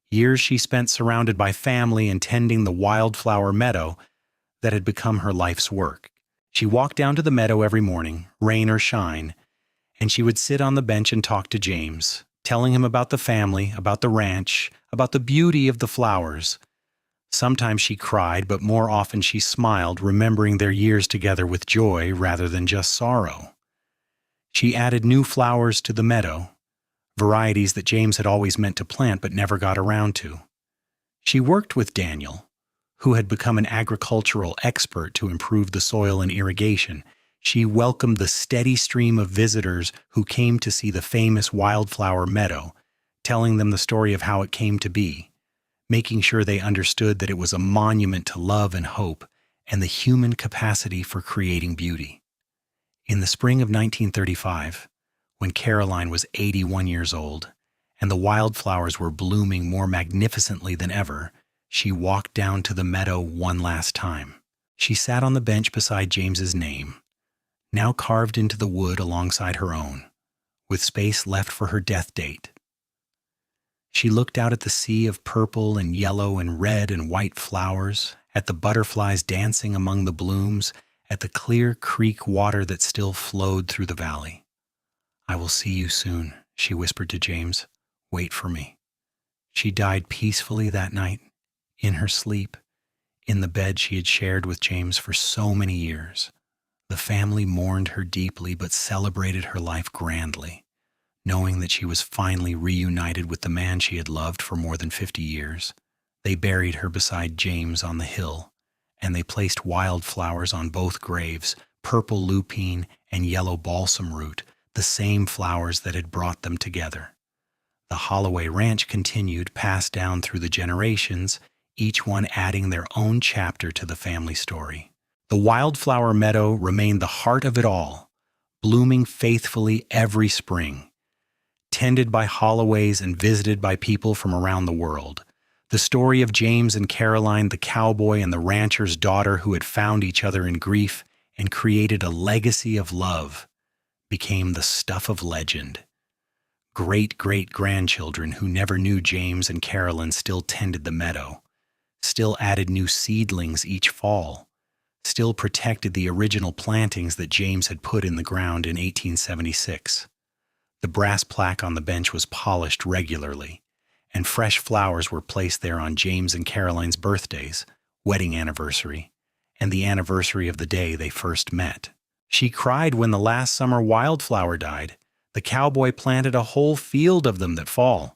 Years she spent surrounded by family and tending the wildflower meadow that had become her life's work. She walked down to the meadow every morning, rain or shine, and she would sit on the bench and talk to James, telling him about the family, about the ranch, about the beauty of the flowers. Sometimes she cried, but more often she smiled, remembering their years together with joy rather than just sorrow. She added new flowers to the meadow, varieties that James had always meant to plant but never got around to. She worked with Daniel, who had become an agricultural expert to improve the soil and irrigation. She welcomed the steady stream of visitors who came to see the famous wildflower meadow, telling them the story of how it came to be, making sure they understood that it was a monument to love and hope and the human capacity for creating beauty. In the spring of 1935, when Caroline was 81 years old and the wildflowers were blooming more magnificently than ever, she walked down to the meadow one last time. She sat on the bench beside James's name, now carved into the wood alongside her own, with space left for her death date. She looked out at the sea of purple and yellow and red and white flowers, at the butterflies dancing among the blooms, at the clear creek water that still flowed through the valley. "I will see you soon," she whispered to James. "Wait for me." She died peacefully that night, in her sleep, in the bed she had shared with James for so many years. The family mourned her deeply but celebrated her life grandly, knowing that she was finally reunited with the man she had loved for more than 50 years. They buried her beside James on the hill, and they placed wildflowers on both graves, purple lupine and yellow balsam root, the same flowers that had brought them together. The Holloway Ranch continued, passed down through the generations, each one adding their own chapter to the family story. The wildflower meadow remained the heart of it all, blooming faithfully every spring, tended by Holloways and visited by people from around the world. The story of James and Caroline, the cowboy and the rancher's daughter who had found each other in grief and created a legacy of love, became the stuff of legend. Great-great-grandchildren who never knew James and Caroline still tended the meadow, still added new seedlings each fall, still protected the original plantings that James had put in the ground in 1876. The brass plaque on the bench was polished regularly, and fresh flowers were placed there on James and Caroline's birthdays, wedding anniversary, and the anniversary of the day they first met. She cried when the last summer wildflower died. The cowboy planted a whole field of them that fall.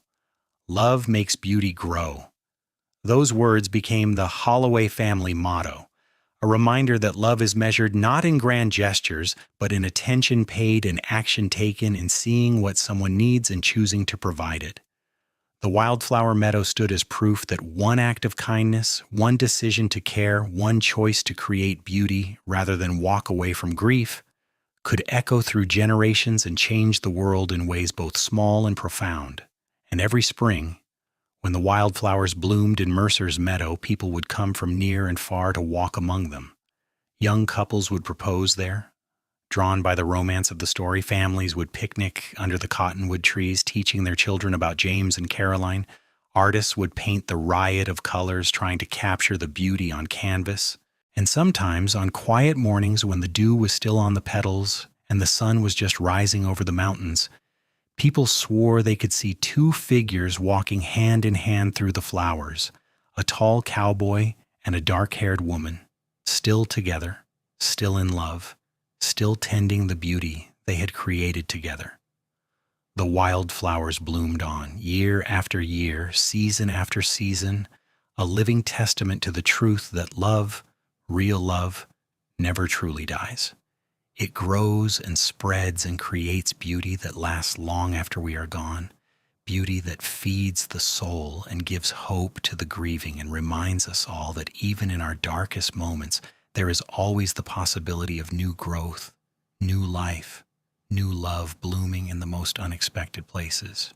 Love makes beauty grow. Those words became the Holloway family motto, a reminder that love is measured not in grand gestures, but in attention paid and action taken in seeing what someone needs and choosing to provide it. The wildflower meadow stood as proof that one act of kindness, one decision to care, one choice to create beauty rather than walk away from grief, could echo through generations and change the world in ways both small and profound. And every spring, when the wildflowers bloomed in Mercer's meadow, people would come from near and far to walk among them. Young couples would propose there. Drawn by the romance of the story, families would picnic under the cottonwood trees, teaching their children about James and Caroline. Artists would paint the riot of colors, trying to capture the beauty on canvas. And sometimes, on quiet mornings when the dew was still on the petals and the sun was just rising over the mountains, people swore they could see two figures walking hand in hand through the flowers, a tall cowboy and a dark-haired woman, still together, still in love, still tending the beauty they had created together. The wildflowers bloomed on, year after year, season after season, a living testament to the truth that love, real love, never truly dies. It grows and spreads and creates beauty that lasts long after we are gone, beauty that feeds the soul and gives hope to the grieving and reminds us all that even in our darkest moments, there is always the possibility of new growth, new life, new love blooming in the most unexpected places.